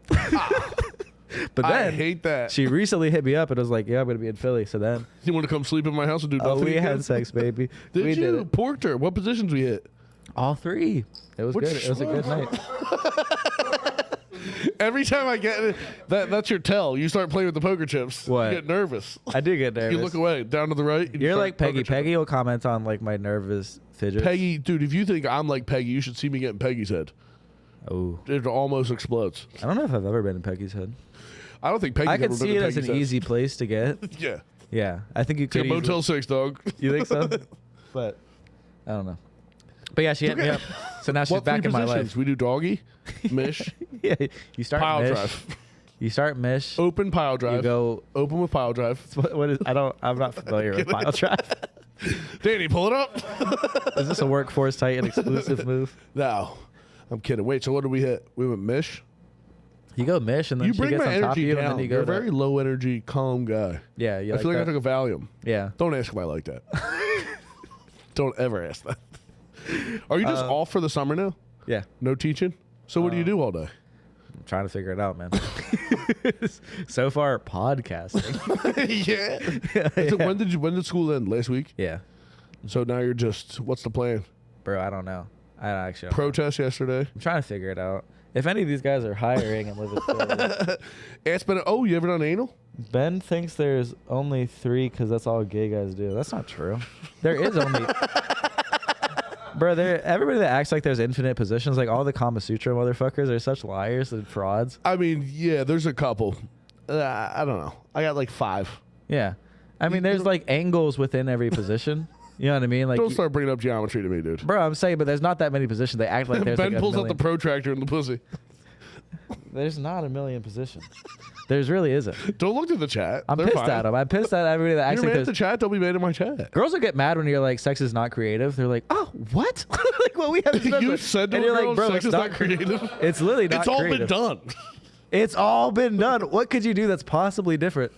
But I then hate that. she recently hit me up and was like, "Yeah, I'm gonna be in Philly." So then, You want to come sleep in my house and do nothing? we again? had sex, baby. Did we you? did it. Porked her. What positions we hit? All three. It was What good. It was a good schmuck. night. Every time I get it, that's your tell. You start playing with the poker chips. What? You get nervous. I do get nervous. You look away, down to the right. and you You're start like Peggy. poker chipping. Peggy will comment on like my nervous fidgets. Peggy, dude, if you think I'm like Peggy, you should see me getting Peggy's head. Oh, It almost explodes. I don't know if I've ever been in Peggy's head. I don't think Peggy's I ever could been see to it as an Peggy's head. easy place to get. Yeah. Yeah, I think you It's a could. Motel 6, dog. You think so? But I don't know. But yeah, she hit me Okay. up. So now she's What back three in my positions? life. We do doggy, mish, Yeah, you start pile mish. drive. You start mish. Open pile You drive. go. Open with pile drive. What is? I'm not familiar with pile drive. Danny, pull it up. Is this a Workforce Titan exclusive move? No. I'm kidding. Wait, so what did we hit? We went mish? You go mish and then You she bring gets my on top of energy you down. and then you You're go. a very low energy, calm guy. Yeah, you I like feel like that? I took a Valium. Yeah. Don't ask if I like that. Don't ever ask that. Are you just off for the summer now? Yeah. No teaching? So what do you do all day? I'm trying to figure it out, man. So far, podcasting. Yeah. So when did school end? Last week? Yeah. So now you're just, what's the plan? Bro, I don't know. I actually don't know. Protest yesterday? I'm trying to figure it out. If any of these guys are hiring and live in Philly. Ask Ben, oh, you ever done anal? Ben thinks there's only 3 because that's all gay guys do. That's not true. There is only... Bro, everybody that acts like there's infinite positions, like all the Kama Sutra motherfuckers, are such liars and frauds. I mean, yeah, there's a couple. I don't know. I got like 5. Yeah. I mean, there's like angles within every position. You know what I mean? Like, Don't start bringing up geometry to me, dude. bro, I'm saying, but there's not that many positions. They act like there's Ben like pulls out million. the protractor in the pussy. There's not a million positions. There's really isn't. Don't look at the chat. I'm They're pissed fine. at them. I'm pissed at everybody that acts You're like mad at there's... the chat? Don't be mad at my chat. Girls will get mad when you're like, sex is not creative. They're like, oh, what? Like, what we have You said to and a you're girl, like, bro, sex it's is not creative. It's literally not It's all creative. been done. It's all been done. What could you do that's possibly different?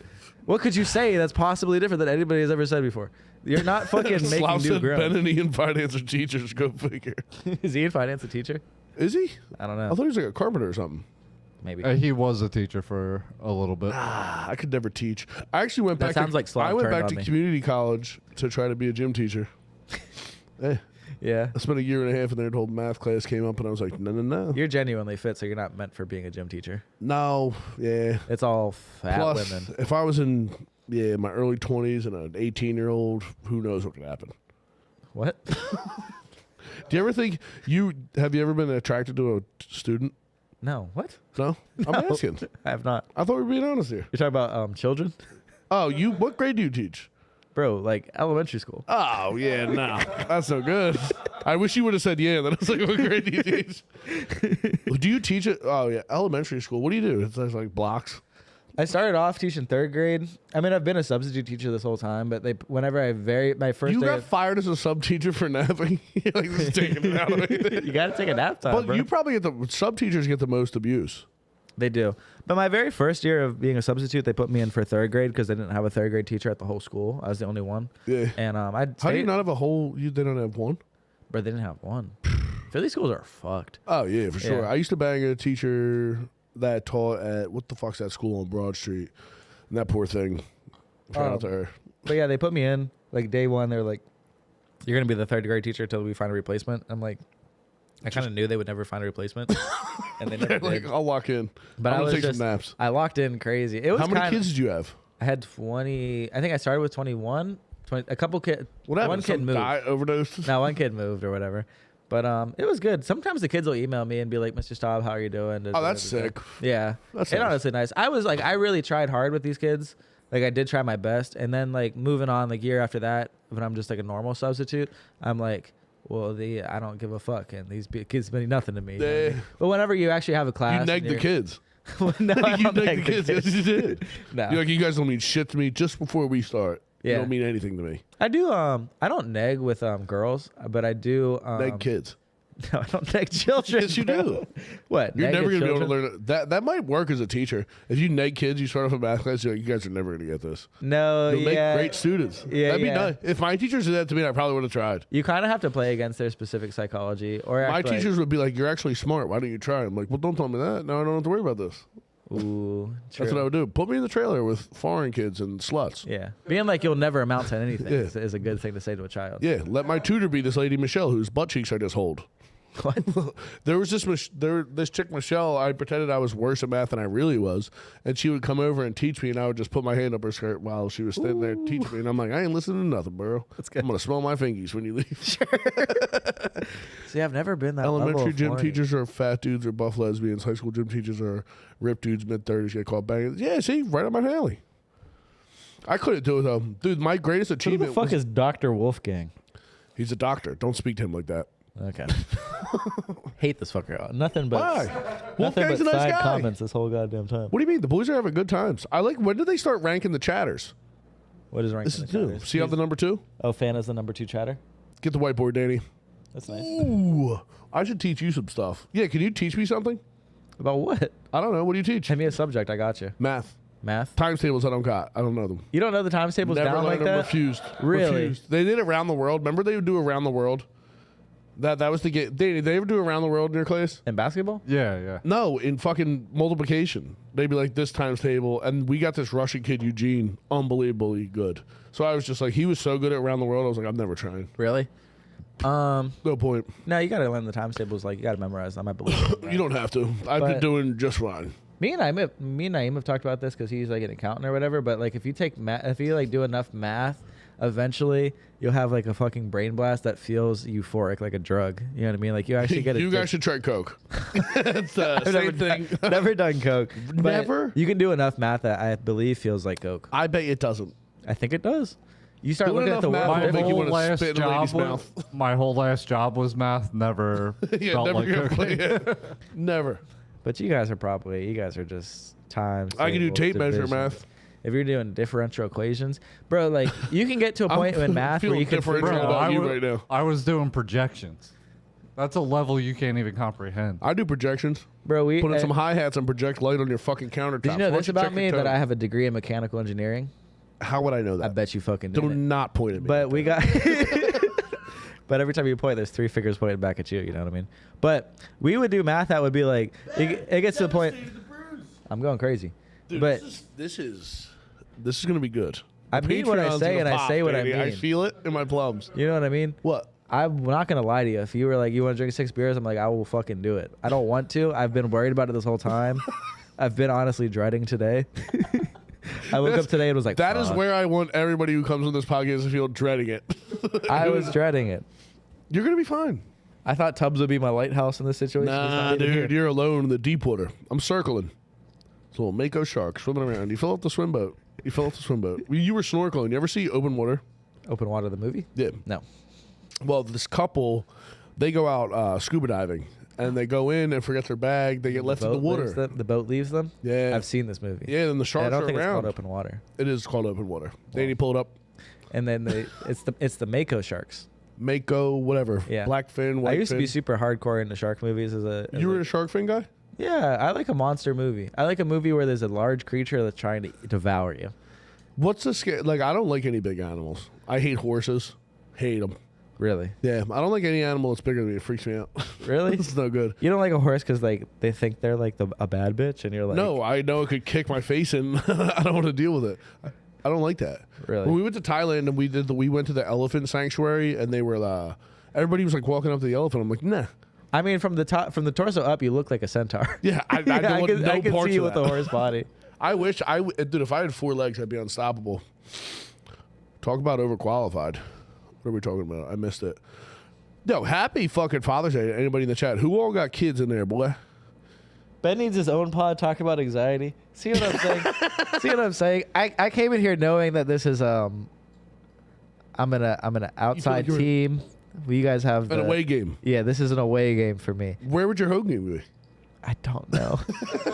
What could you say that's possibly different than anybody has ever said before? You're not fucking making Slav new said Ben ground. and Ian finance are teachers. Go figure. Is he in finance a teacher? Is he? I don't I know. thought he was like a carpenter or something. Maybe. He was a teacher for a little bit. I could never teach. I actually went That back. sounds like Slav I went turned back on to me. community college to try to be a gym teacher. Yeah. I spent a year and a half in there until math class came up, and I was like, no. You're genuinely fit, so you're not meant for being a gym teacher. No, yeah. It's all fat Plus, women. if I was in my early 20s and an 18-year-old, who knows what could happen? What? Do you ever think have you ever been attracted to a student? No. What? No, I'm asking. I have not. I thought we were being honest here. You're talking about children? Oh, what grade do you teach? Bro, like elementary school. Oh yeah, no, that's so good. I wish you would have said yeah. Then I was like, what grade do you teach? Do you teach it? Oh yeah, elementary school. What do you do? It's like blocks. I started off teaching 3rd grade. I mean, I've been a substitute teacher this whole time, but my first You day got fired as a sub teacher for napping. You're like, this is taking it out of me. you got to take a nap time, But bro. you probably get the sub teachers get the most abuse. They do. But my very first year of being a substitute, they put me in for 3rd grade because they didn't have a 3rd grade teacher at the whole school. I was the only one. Yeah. And How do you not have a whole? They don't have one. But they didn't have one. Philly schools are fucked. Oh yeah, for sure. Yeah. I used to bang a teacher that taught at what the fuck's that school on Broad Street, and that poor thing. Shout out to her. But yeah, they put me in like day 1. They're like, "You're gonna be the 3rd grade teacher until we find a replacement." I'm like, I kind of knew they would never find a replacement, and they never Like, did. I'll walk in. But I'm I gonna was take just some naps. I locked in crazy. It was How many kinda- kids did you have? I had 20. I think I started with 21. A couple kids. What happened? One kid Some moved. guy overdosed. No, one kid moved or whatever. But it was good. Sometimes the kids will email me and be like, "Mr. Staab, how are you doing?" Oh, that's sick. Yeah, That's it's nice. honestly nice. I was like, I really tried hard with these kids. Like, I did try my best, and then like moving on, like year after that, when I'm just like a normal substitute, I'm like, well, I don't give a fuck, and these kids mean nothing to me. You know what I Yeah. mean? But whenever you actually have a class, You and negged the you're- kids. no, I You don't negged neg the kids. Yes, you did. No. You're like, you guys don't mean shit to me just before we start. You Yeah. don't mean anything to me. I do. I don't neg with girls, but I do. Neg kids. No, I don't neg children. Yes, you bro. do. What? You're neg never at gonna be able to children? learn it. That might work as a teacher. If you neg kids, you start off a math class. You're like, you guys are never gonna get this. No, You'll yeah. make great students. Yeah, That'd be yeah. nice. If my teachers did that to me, I probably would have tried. You kind of have to play against their specific psychology, or My act like- teachers would be like, "You're actually smart. Why don't you try?" I'm like, "Well, don't tell me that. No, I don't have to worry about this." Ooh, true. That's what I would do. Put me in the trailer with foreign kids and sluts. Yeah, being like you'll never amount to anything Yeah. is a good thing to say to a child. Yeah, let my tutor be this lady Michelle, whose butt cheeks I just hold. What? There was this chick Michelle. I pretended I was worse at math than I really was, and she would come over and teach me, and I would just put my hand up her skirt while she was standing there teaching me, and I'm like, I ain't listening to nothing, bro. That's good. I'm gonna smell my fingies when you leave. See, I've never been that level Elementary of gym horny. teachers are fat dudes or buff lesbians. High school gym teachers are ripped dudes, mid-30s, get called bangers. Yeah, see, right up my alley. I couldn't do it though, dude. My greatest Who the achievement. fuck was, is Dr. Wolfgang? he's a doctor. Don't speak to him like that. Okay. Hate this fucker. Nothing but Why? nothing Wolfgang's but a nice side guy. comments this whole goddamn time. What do you mean? The boys are having good times. I like. When did they start ranking the chatters? What is ranking? This is the new. chatters? See how the number 2? Oh, fan is the number 2 chatter. Get the whiteboard, Danny. That's nice. Ooh, I should teach you some stuff. Yeah, can you teach me something? About what? I don't know. What do you teach? Send me a subject. I got you. Math. Math. Times tables I don't got. I don't know them. You don't know the times tables Never down learned like them. that? Refused. Really? Refused. They did around the world. Remember they would do around the world? That was the game. Did they ever do around the world in your class? In basketball? Yeah. No, in fucking multiplication. They'd be like this times table, and we got this Russian kid Eugene, unbelievably good. So I was just like, he was so good at around the world. I was like, I'm never trying. Really? No point. No, you gotta learn the times tables. Like you gotta memorize them. I believe. You don't have to. I've been doing just fine. Me and Naeem have talked about this because he's like an accountant or whatever. But like, if you take if you like do enough math, eventually you'll have like a fucking brain blast that feels euphoric, like a drug. You know what I mean? Like you actually get. You guys should try coke. It's the same thing. Never done coke. Never. You can do enough math that I believe feels like coke. I bet it doesn't. I think it does. You start Doing looking at the enough world. math will make you wanna spit in a lady's my whole last job was math. Never Yeah, felt never like gonna play cooking. it. Never. But you guys are just times. I can do tables, tape measure divisions. math. If you're doing differential equations, bro, like you can get to a point in math where feeling you can differential figure about out. you right now. I was doing projections. That's a level you can't even comprehend. I do projections. Bro, Put in some hi hats and project light on your fucking countertop. did you know Why this don't you about check me your that tone? I have a degree in mechanical engineering? How would I know that? I bet you fucking Do did it. not point at me. But we got. But every time you point, there's 3 fingers pointed back at you. You know what I mean? But we would do math that would be like, it gets to the point. I'm going crazy. Dude, but this is gonna be good. I mean what I Patreon's say, gonna and I pop, say what I baby. mean. I feel it in my plums. You know what I mean? What? I'm not gonna lie to you. If you were like, you want to drink 6 beers, I'm like, I will fucking do it. I don't want to. I've been worried about it this whole time. I've been honestly dreading today. I woke up today and was like, that is fuck. where I want everybody who comes on this podcast to feel dreading it. I was dreading it. You're gonna be fine. I thought Tubbs would be my lighthouse in this situation. He's Nah, not even here. dude, you're alone in the deep water. I'm circling. It's a little mako shark swimming around. You fill up the swim boat. You were snorkeling. You ever see open water? Open Water, the movie? Yeah. No. Well, this couple, they go out scuba diving, and they go in and forget their bag. They get left in the water. The boat leaves them? Yeah. I've seen this movie. Yeah, and the sharks I don't are think it's around. called Open Water. It is called open water. Danny pulled up. And then it's the Mako sharks. Mako, whatever. Yeah. Blackfin, white I used to be fin. super hardcore into shark movies as a. You were a shark fin guy? Yeah, I like a monster movie. I like a movie where there's a large creature that's trying to devour you. What's the scare? Like, I don't like any big animals. I hate horses. Hate them. Really? Yeah, I don't like any animal that's bigger than me. It freaks me out. Really? It's no good. You don't like a horse because like they think they're like a bad bitch, and you're like, No, I know it could kick my face in. I don't want to deal with it. I don't like that. Really? When we went to Thailand and we went to the elephant sanctuary and they were everybody was like walking up to the elephant. I'm like, nah. I mean, from the torso up, you look like a centaur. Yeah, I Yeah, don't want no I can parts see you of with that. the horse body. I wish dude. If I had 4 legs, I'd be unstoppable. Talk about overqualified. What are we talking about? I missed it. No, happy fucking Father's Day to anybody in the chat. Who all got kids in there, boy? Ben needs his own pod talk about anxiety. See what I'm saying? See what I'm saying? I came in here knowing that this is I'm an outside you're team. You guys have An the, away game. Yeah, this is an away game for me. Where would your home game be? I don't know.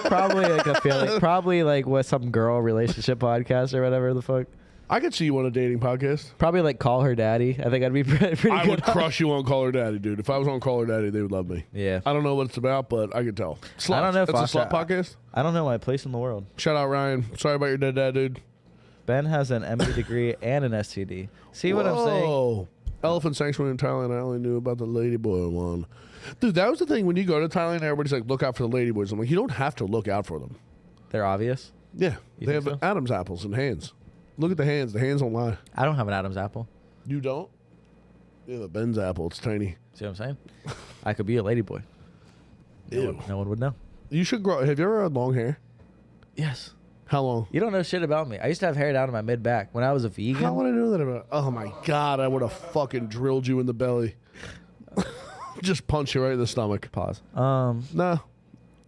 Probably like a feeling. Probably like with some girl relationship podcast or whatever the fuck. I could see you on a dating podcast. Probably like Call Her Daddy. I think I'd be pretty good. I would on- crush you on Call Her Daddy, dude. If I was on Call Her Daddy, they would love me. Yeah. I don't know what it's about, but I could tell. Sluts. I don't know if It's a I'll- slut podcast. I don't know my place in the world. Shout out Ryan. Sorry about your dead dad, dude. Ben has an MD degree and an STD. See what I'm saying? Whoa. Elephant sanctuary in Thailand. I only knew about the ladyboy one. Dude, that was the thing. When you go to Thailand, everybody's like, look out for the ladyboys. I'm like, you don't have to look out for them. They're obvious. Yeah. You They think have so? Adam's apples and hands. Look at the hands. The hands don't lie. I don't have an Adam's apple. You don't? You have a Ben's apple. It's tiny. See what I'm saying? I could be a ladyboy. Ew. No one would know. You should grow. Have you ever had long hair? Yes. How long? You don't know shit about me. I used to have hair down to my mid back when I was a vegan. How would I know that about? Oh my God, I would have fucking drilled you in the belly. Just punch you right in the stomach. Pause. Nah,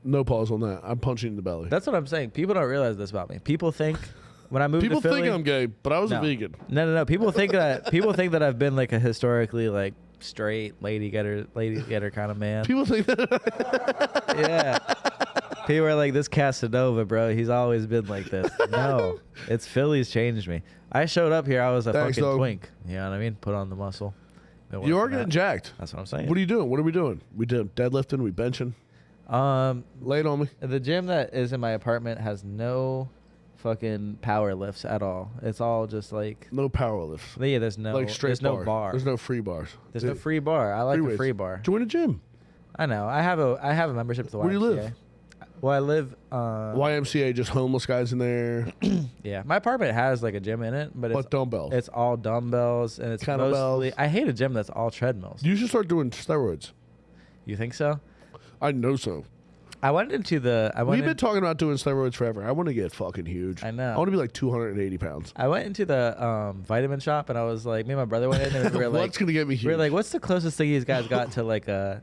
no pause on that. I'm punching you in the belly. That's what I'm saying. People don't realize this about me. People think when I moved People to Philly, think I'm gay, but I was a No. vegan. No. People think that I've been like a historically like straight lady getter kind of man. People think that. Yeah. People are like, this Casanova, bro. He's always been like this. No, it's Philly's changed me. I showed up here. I was a Thanks, fucking dog. twink. You know what I mean? Put on the muscle. Been You are working getting out. jacked. That's what I'm saying. What are you doing? What are we doing? We did deadlifting. We benching. Lay it on me. The gym that is in my apartment has no fucking power lifts at all. It's all just like No power lifts. yeah. There's no Like straight there's no bar. There's no free bars. There's no free bar. I like Free a weights. free bar. Join a gym. I know. I have a membership to the YMCA. Where do you live? Well, I live. YMCA, just homeless guys in there. Yeah, my apartment has like a gym in it, but it's dumbbells. It's all dumbbells and it's mostly. Kettlebells. I hate a gym that's all treadmills. You should start doing steroids. You think so? I know so. I went into the. We've been talking about doing steroids forever. I want to get fucking huge. I know. I want to be like 280 pounds. I went into the vitamin shop and I was like, me and my brother went in and we were like, What's gonna get me huge? we were like, what's the closest thing these guys got to like a.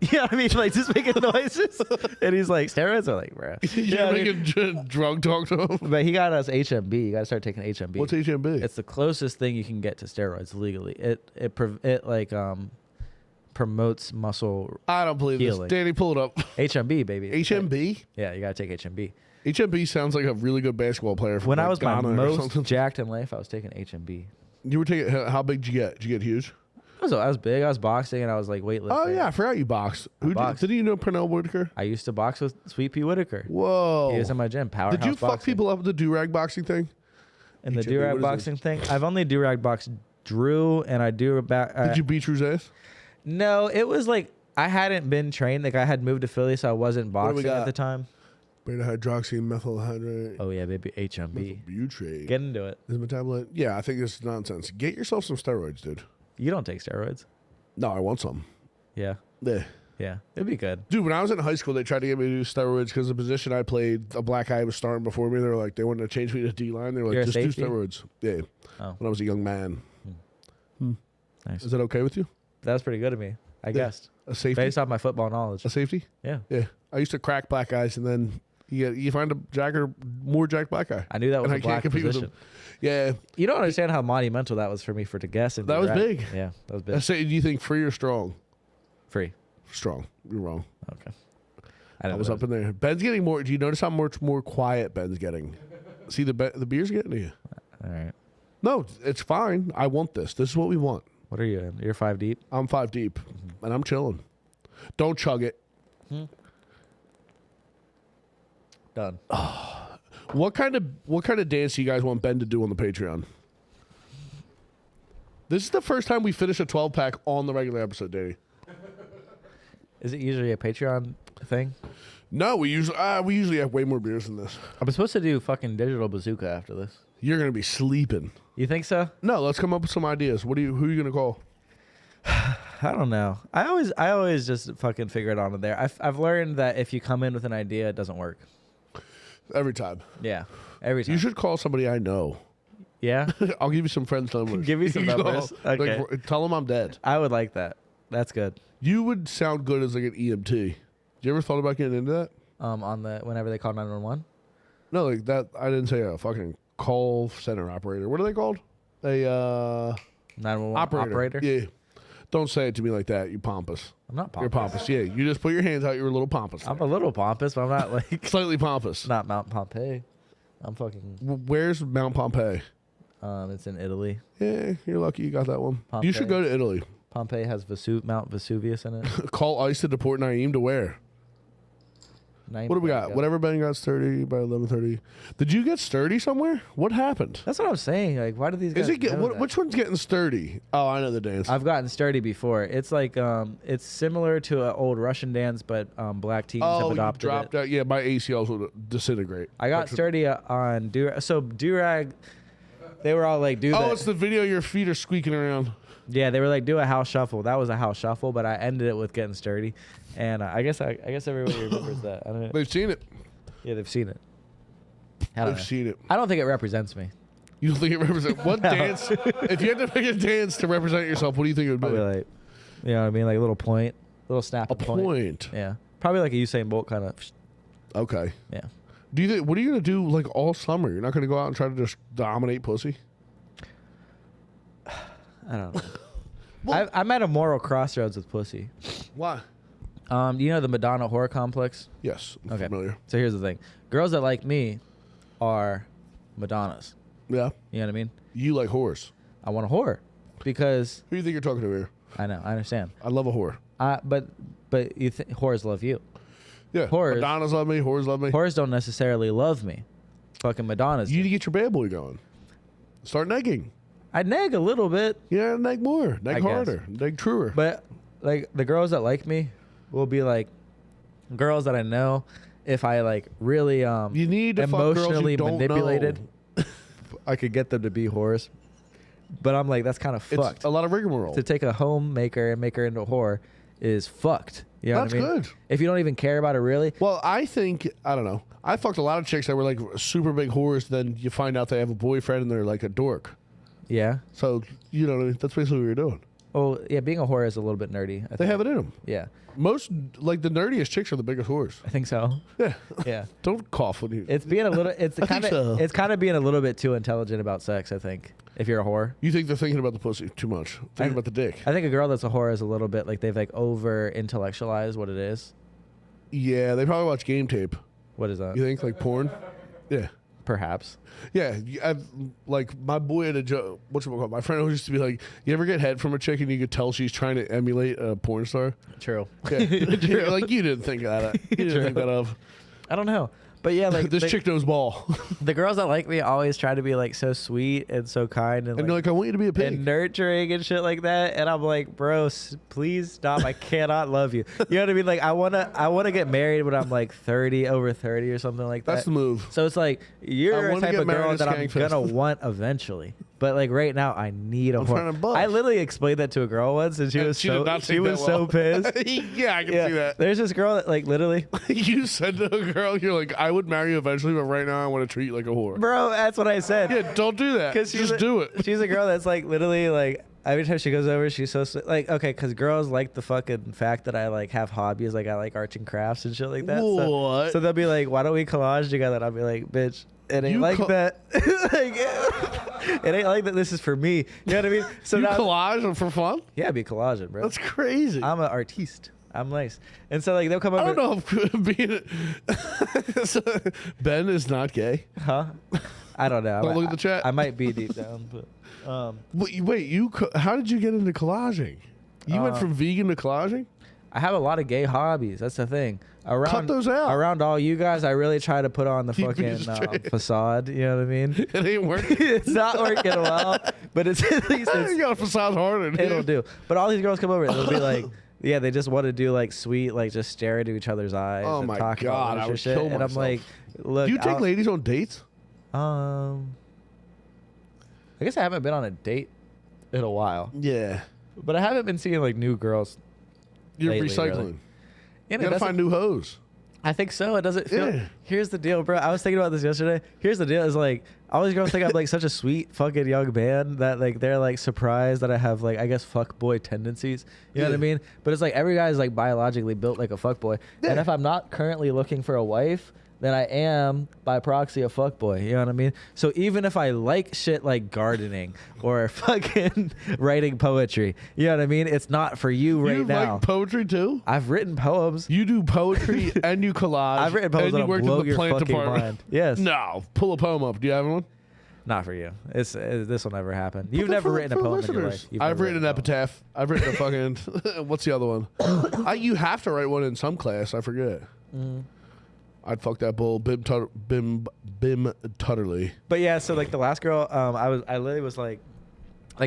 You know what I mean? Like just making noises. And he's like, steroids are like, bro. You're making drug talk to him. But he got us HMB. You got to start taking HMB. What's HMB? It's the closest thing you can get to steroids legally. It promotes muscle I don't believe healing. this. Danny, pull it up. HMB, baby. HMB? Yeah, you got to take HMB. HMB sounds like a really good basketball player. From When like I was my Ghana or most something. jacked in life, I was taking HMB. You were taking. How big did you get? Did you get huge? I was big. I was boxing and I was like weightlifting. Oh yeah, I forgot you boxed. boxed. Didn't you know Pernell Whitaker? I used to box with Sweet Pea Whitaker. Whoa. He was in my gym. Powerhouse Did you fuck boxing. people up with the do-rag boxing thing? in the HMB, do-rag what is boxing thing? I've only do-rag boxed Drew and I do back. Did you beat Drew's ass? No, it was like I hadn't been trained. Like I had moved to Philly, so I wasn't What do we boxing at got? the time. Beta-hydroxymethyl hydrate. Oh yeah, baby, HMB. Butyrate. Get into it. Is metabolite? Yeah, I think this is nonsense. Get yourself some steroids, dude. You don't take steroids. No, I want some. Yeah, Yeah. yeah, it'd be good. Dude, when I was in high school, they tried to get me to do steroids because the position I played, a black guy was starting before me. They were like, they wanted to change me to D-line. They were like, You're a just do safety? steroids. Yeah. Oh. When I was a young man. Nice. Is that okay with you? That was pretty good of me. I guessed A safety? based off my football knowledge. A safety? Yeah, Yeah. I used to crack black guys, and then you find a jacker, more jack black guy. I knew that was And a I can't black compete with position. him. Yeah. You don't understand how monumental that was for me to guess. And That be was right. big. Yeah, that was I big. say, do you think free or strong? Free. Strong. You're wrong. Okay. I was up in there. Ben's getting more. Do you notice how much more quiet Ben's getting? See, the beer's getting to you. All right. No, it's fine. I want this. This is what we want. What are you in? You're 5 deep. I'm 5 deep, and I'm chilling. Don't chug it. Done. What kind of dance do you guys want Ben to do on the Patreon? This is the first time we finish a 12-pack on the regular episode, Danny. Is it usually a Patreon thing? No, we usually have way more beers than this. I'm supposed to do fucking digital bazooka after this. You're gonna be sleeping. You think so? No, let's come up with some ideas. Who are you gonna call? I don't know. I always just fucking figure it out on there. I've learned that if you come in with an idea, it doesn't work. Every time. Yeah, every time. You should call somebody I know. Yeah, I'll give you some friends' numbers. Give me some You call. numbers. Okay. Like, tell them I'm dead. I would like that. That's good. You would sound good as like an EMT. You ever thought about getting into that? On the whenever they call 911. No, like that. I didn't say a fucking call center operator. What are they called? A 911 operator. operator. Yeah. Don't say it to me like that. You pompous. I'm not You're pompous. pompous. Yeah. You just put your hands out. You're a little pompous. I'm a little pompous, but I'm not like Slightly pompous. not Mount Pompeii. I'm fucking. Where's Mount Pompeii? It's in Italy. Yeah, you're lucky you got that one. You should Pompeii. go to Italy. Pompeii has Mount Vesuvius in it. Call ICE to deport Naeem to where? What do we got? Whatever Ben got sturdy by 11:30. Did you get sturdy somewhere? What happened? That's what I'm saying. Like, why do these guys? Is it know that? which one's getting sturdy? Oh, I know the dance. I've gotten sturdy before. It's like it's similar to an old Russian dance, but black teens have you adopted dropped it. out. Yeah, my ACLs would disintegrate. I got sturdy on do-rag. They were all like, do Oh, that. it's the video your feet are squeaking around. Yeah, they were like, do a house shuffle. That was a house shuffle, but I ended it with getting sturdy. And I guess everybody remembers that. I don't know. They've seen it. Yeah, they've seen it. I don't They've know. seen it. I don't think it represents me. You don't think it represents what dance? If you had to pick a dance to represent yourself, what do you think it would be? Probably like, you know what I mean? Like a little point, little snap. A point. Yeah. Probably like a Usain Bolt kind of. Okay. Yeah. Do you think? What are you gonna do like all summer? You're not gonna go out and try to just dominate pussy? I don't know. I'm at a moral crossroads with pussy. Why? You know the Madonna-Whore Complex? Yes. I'm Okay. familiar. So here's the thing. Girls that like me are Madonnas. Yeah. You know what I mean? You like whores. I want a whore because Who do you think you're talking to here? I know, I understand. I love a whore. But whores love you. Yeah. Whores- Madonnas love me. Whores love me. Whores don't necessarily love me. fucking Madonnas. You need do. to get your bad boy going. Start negging. I neg a little bit, Yeah, neg more. I Neg guess. harder. Neg truer. but like the girls that like me will be like girls that I know if I like really you need to fuck girls you emotionally don't manipulated, know. I could get them to be whores. But I'm like, that's kind of fucked. It's a lot of rigmarole. To take a homemaker and make her into a whore is fucked. You know That's what I mean? good. If you don't even care about it really. Well, I think, I don't know. I fucked a lot of chicks that were like super big whores. Then you find out they have a boyfriend and they're like a dork. Yeah. So, you know, that's basically what you're doing. Oh, yeah, being a whore is a little bit nerdy. They have it in them. Yeah. Most, like the nerdiest chicks are the biggest whores. I think so. Yeah. Yeah. Don't cough when you. It's being a little it's I kind think of so. it's kind of being a little bit too intelligent about sex, I think. If you're a whore. You think they're thinking about the pussy too much. Thinking about the dick. I think a girl that's a whore is a little bit like they've like over intellectualized what it is. Yeah, they probably watch game tape. What is that? You think like porn? Yeah. Perhaps. Yeah, like my boy had a joke. Whatchamacallit? My friend always used to be like, "You ever get head from a chick and you could tell she's trying to emulate a porn star?" True. Yeah, yeah, like you didn't think of that. You didn't think that of. I don't know. But yeah, like This chick knows ball, the girls that like me always try to be like so sweet and so kind and and they're like, "I want you to be a pig." and nurturing and shit like that, and I'm like, bro, please stop. I cannot love you. You know what I mean? Like, I wanna get married when I'm like 30, over 30 or something like that. That's the move. So it's like you're I a wanna type get of married girl as that I'm Skankfist. gonna want eventually. But like right now, I need a I'm whore. trying to bust. I literally explained that to a girl once, and she And was she so did not she take was that so well. pissed. Yeah, I can see that. There's this girl that like literally, You said to a girl, "You're like, I would marry you eventually, but right now I want to treat you like a whore." bro. That's what I said. Yeah, don't do that. Just do it. She's a girl that's like literally like every time she goes over, she's so like okay, because girls like the fucking fact that I like have hobbies, like I like arts and crafts and shit like that. What? So they'll be like, "Why don't we collage together?" And I'll be like, "Bitch, it ain't You like that. Like, it ain't like that. This is for me." You know what I mean? So You now, collage for fun? yeah, be collaging, bro. That's crazy. I'm an artiste. I'm nice, and so like they'll come over. I don't know if being Ben is not gay. Huh? I don't know. Don't look at the chat. I might be deep down, but. Wait, how did you get into collaging? You went from vegan to collaging? I have a lot of gay hobbies. That's the thing. Around, Cut those out. Around all you guys, I really try to put on the Keep me fucking straight. facade. You know what I mean? It ain't working. It's not working well, but it's at least You got a facade harder. dude. it'll do. But all these girls come over and they'll be like, yeah, they just want to do like sweet, like just stare into each other's eyes. Oh and my talk God, about I would shit. kill And I'm myself. like, look, Do you take ladies on dates? I guess I haven't been on a date in a while, Yeah. but I haven't been seeing like new girls. You're Lately, recycling. really. You gotta find new hoes. I think so. It doesn't feel. Yeah. Here's the deal, bro. I was thinking about this yesterday. Here's the deal: is like all these girls think I'm like such a sweet fucking young man that like they're like surprised that I have like I guess fuck boy tendencies. You know what I Yeah. mean? But it's like every guy is like biologically built like a fuck boy, and Yeah. if I'm not currently looking for a wife, then I am by proxy a fuck boy. You know what I mean? So even if I like shit like gardening or fucking writing poetry, you know what I mean? It's not for you right you now. like poetry too? I've written poems. You do poetry and you collage. I've written poems and you that'll worked blow in the your plant fucking department. mind. Yes. No, pull a poem up. Do you have one? Not for you. This will never happen. You've But never for- written a for poem in your listeners. life. You've I've never written an a poem. epitaph. I've written a fucking. What's the other one? You have to write one in some class. I forget. I'd fuck that bull, Bim Tutterly. But yeah, so like the last girl, I literally was like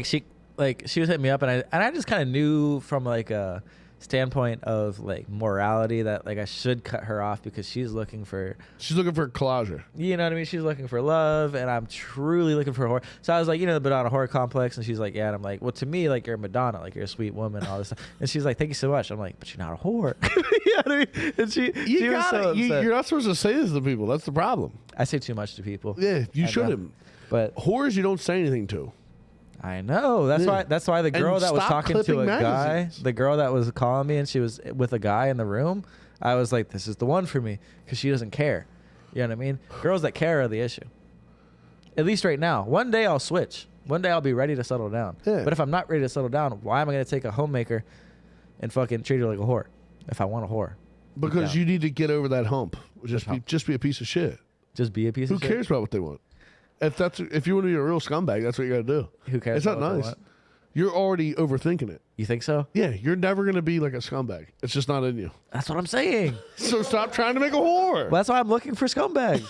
she was hitting me up, and I just kind of knew from like a standpoint of like morality that like I should cut her off because she's looking for, She's looking for a collager. you know what I mean? She's looking for love, and I'm truly looking for a whore. So I was like, the Madonna-Whore Complex, and she's like, yeah, and I'm like, well, to me, like you're a Madonna, like you're a sweet woman, and all this stuff. And she's like, thank you so much. I'm like, but you're not a whore. You know what I mean? And she was so upset. You're not supposed to say this to people. That's the problem. I say too much to people. Yeah, you I know. shouldn't. But Whores, you don't say anything to. I know. That's Yeah. why the girl And that was stop talking to clipping a guy, magazines. the girl that was calling me and she was with a guy in the room, I was like, this is the one for me because she doesn't care. You know what I mean? Girls that care are the issue. At least right now. One day I'll switch. One day I'll be ready to settle down. Yeah. But if I'm not ready to settle down, why am I going to take a homemaker and fucking treat her like a whore if I want a whore? Because down. you need to get over that hump. hump? Just be a piece of shit. Just be a piece Who of shit. cares about what they want? If you want to be a real scumbag, that's what you got to do. Who cares It's not about what they nice. want? You're already overthinking it. You think so? Yeah, you're never gonna be like a scumbag. It's just not in you. That's what I'm saying. So stop trying to make a whore. Well, that's why I'm looking for scumbags.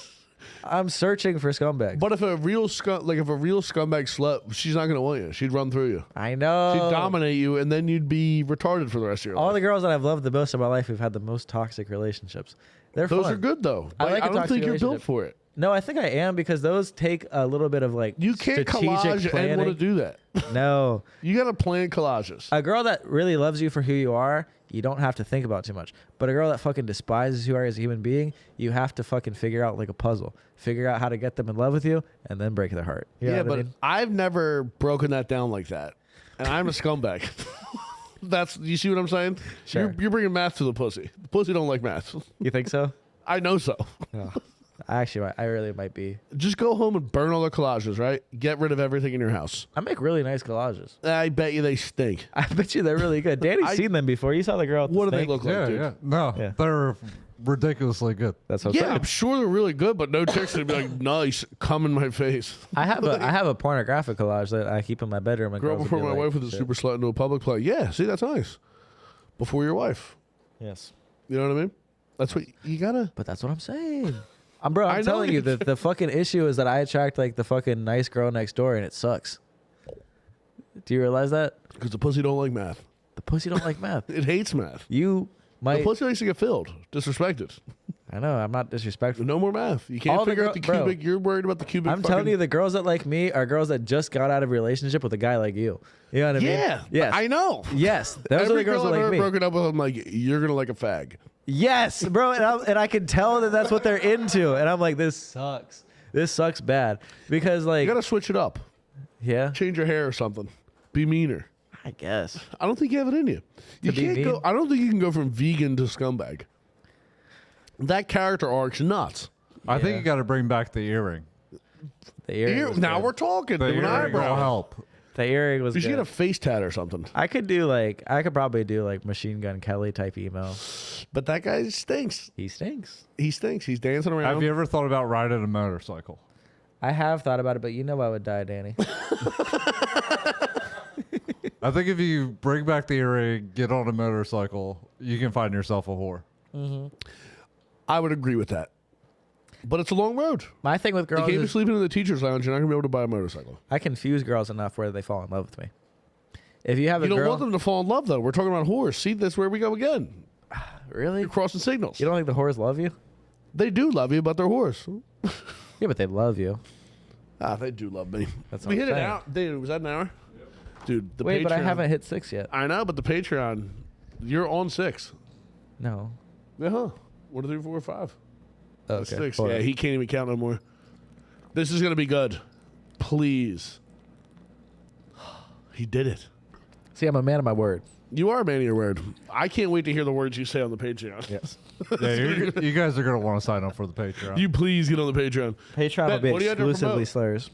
I'm searching for scumbags. But if a real scumbag slut, she's not gonna want you. She'd run through you. I know. She'd dominate you, and then you'd be retarded for the rest of your All life. the girls that I've loved the most in my life who've had the most toxic relationships. They're Those fun. are good though. I like a I don't toxic think you're built relationship. for it. No, I think I am because those take a little bit of like You can't strategic collage planning. and want to do that. No. You got to plan collages. A girl that really loves you for who you are, you don't have to think about too much. But a girl that fucking despises who you are as a human being, you have to fucking figure out like a puzzle. Figure out how to get them in love with you and then break their heart. You know Yeah, what I but mean? I've never broken that down like that. And I'm a scumbag. You see what I'm saying? Sure. You're bringing math to the pussy. The pussy don't like math. You think so? I know so. Oh. Actually, I really might be. Just go home and burn all the collages, right? Get rid of everything in your house. I make really nice collages. I bet you they stink. I bet you they're really good. Danny's seen them before. You saw the girl. At the What do they snake. look like, Yeah, dude? yeah. No, Yeah. they're ridiculously good. That's what I'm Yeah, saying. I'm sure they're really good, but no chicks would be like, nice, come in my face. I have a pornographic collage that I keep in my bedroom. And Girl girls before will my be wife like, was a shit. super slut into a public play. Yeah, see, that's nice. Before your wife. Yes, You know what I mean? That's what you gotta. but that's what I'm saying. Bro, I I'm know telling you, you- the fucking issue is that I attract like the fucking nice girl next door, and it sucks. Do you realize that? Because the pussy don't like math. The pussy don't like math. It hates math. You The might. pussy likes to get filled, disrespected. I know. I'm not disrespectful. No more math. You can't All the figure out the bro, cubic. You're worried about the cubic. I'm telling you, the girls that like me are girls that just got out of a relationship with a guy like you. You know what I mean? Yeah. Yes. I know. Yes. Those Every are the girls girl that I've like ever me. broken up with, I'm like, you're gonna like a fag. Yes, bro, and I can tell that that's what they're into, and I'm like, this sucks. This sucks bad because You like, gotta switch it up. yeah, Change your hair or something. Be meaner. I guess. I don't think you have it in you. You be can't mean? go. I don't think you can go from vegan to scumbag. That character arc's nuts. I think Yeah. you got to bring back the earring. The earring. Was Now good. we're talking. The Do an earring will eyebrow. help. The earring was You should good. get a face tat or something. I could probably do like Machine Gun Kelly type emo. But that guy stinks. He stinks. He stinks. He's dancing around. Have you ever thought about riding a motorcycle? I have thought about it, but you know I would die, Danny. I think if you bring back the earring, get on a motorcycle, you can find yourself a whore. I would agree with that. But it's a long road. My thing with You girls can't be is sleeping in the teacher's lounge. You're not gonna be able to buy a motorcycle. I confuse girls enough where they fall in love with me. If you have You a don't girl, want them to fall in love though. We're talking about whores. See, that's where we go again. really, You're crossing signals. you don't think the whores love you? They do love you, but they're whores. Yeah, but they love you. They do love me. That's we what I'm hit it saying. out. Dude, was that an hour? Dude, the Wait, Patreon. but I haven't hit 6 yet. I know, but the Patreon, you're on 6. No. Uh-huh. 1, 2, 3, 4, 5. Okay. 6. hold Yeah, on. he can't even count no more. This is gonna be good. Please. He did it. See, I'm a man of my word. You are a man of your word. I can't wait to hear the words you say on the Patreon. Yes. Yeah, you guys are going to want to sign up for the Patreon. You please get on the Patreon. Patreon will Ben, be what do you have to exclusively promote? slurs.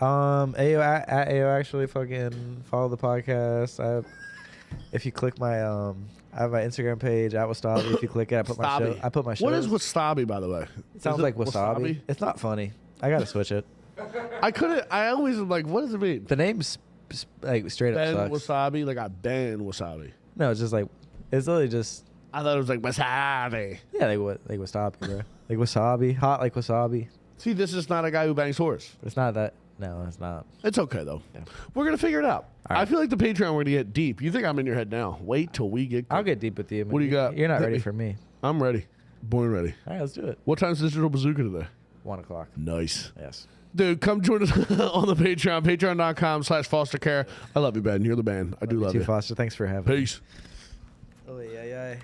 At AO actually fucking follow the podcast. If you click my I have my Instagram page at Wasabi. If you click it, I put my show. Wasabi. I put my show. What is wasabi, by the way? It sounds Is like wasabi. It's not funny. I gotta switch it. I couldn't. I always am like, what does it mean? The name's like straight Ben up sucks. wasabi, like I ban wasabi. No, it's just like it's literally just I thought it was like wasabi. yeah, like wasabi, bro. Like wasabi, hot like wasabi. See, this is not a guy who bangs whores. It's not that. No, it's not. It's okay though. Yeah. We're gonna figure it out. All right. I feel like the Patreon we're gonna get deep. You think I'm in your head now? Wait till we get. I'll get deep with you. What do you got? You're not Hit ready me. for me. I'm ready. Born ready. All right, let's do it. What time's Digital Bazooka today? 1 o'clock. Nice. Yes. Dude, come join us on the Patreon. Patreon.com/fostercare. I love you, Ben. You're the man. I do love Too you. Foster. Thanks for having me. Peace. Oh yeah, yeah.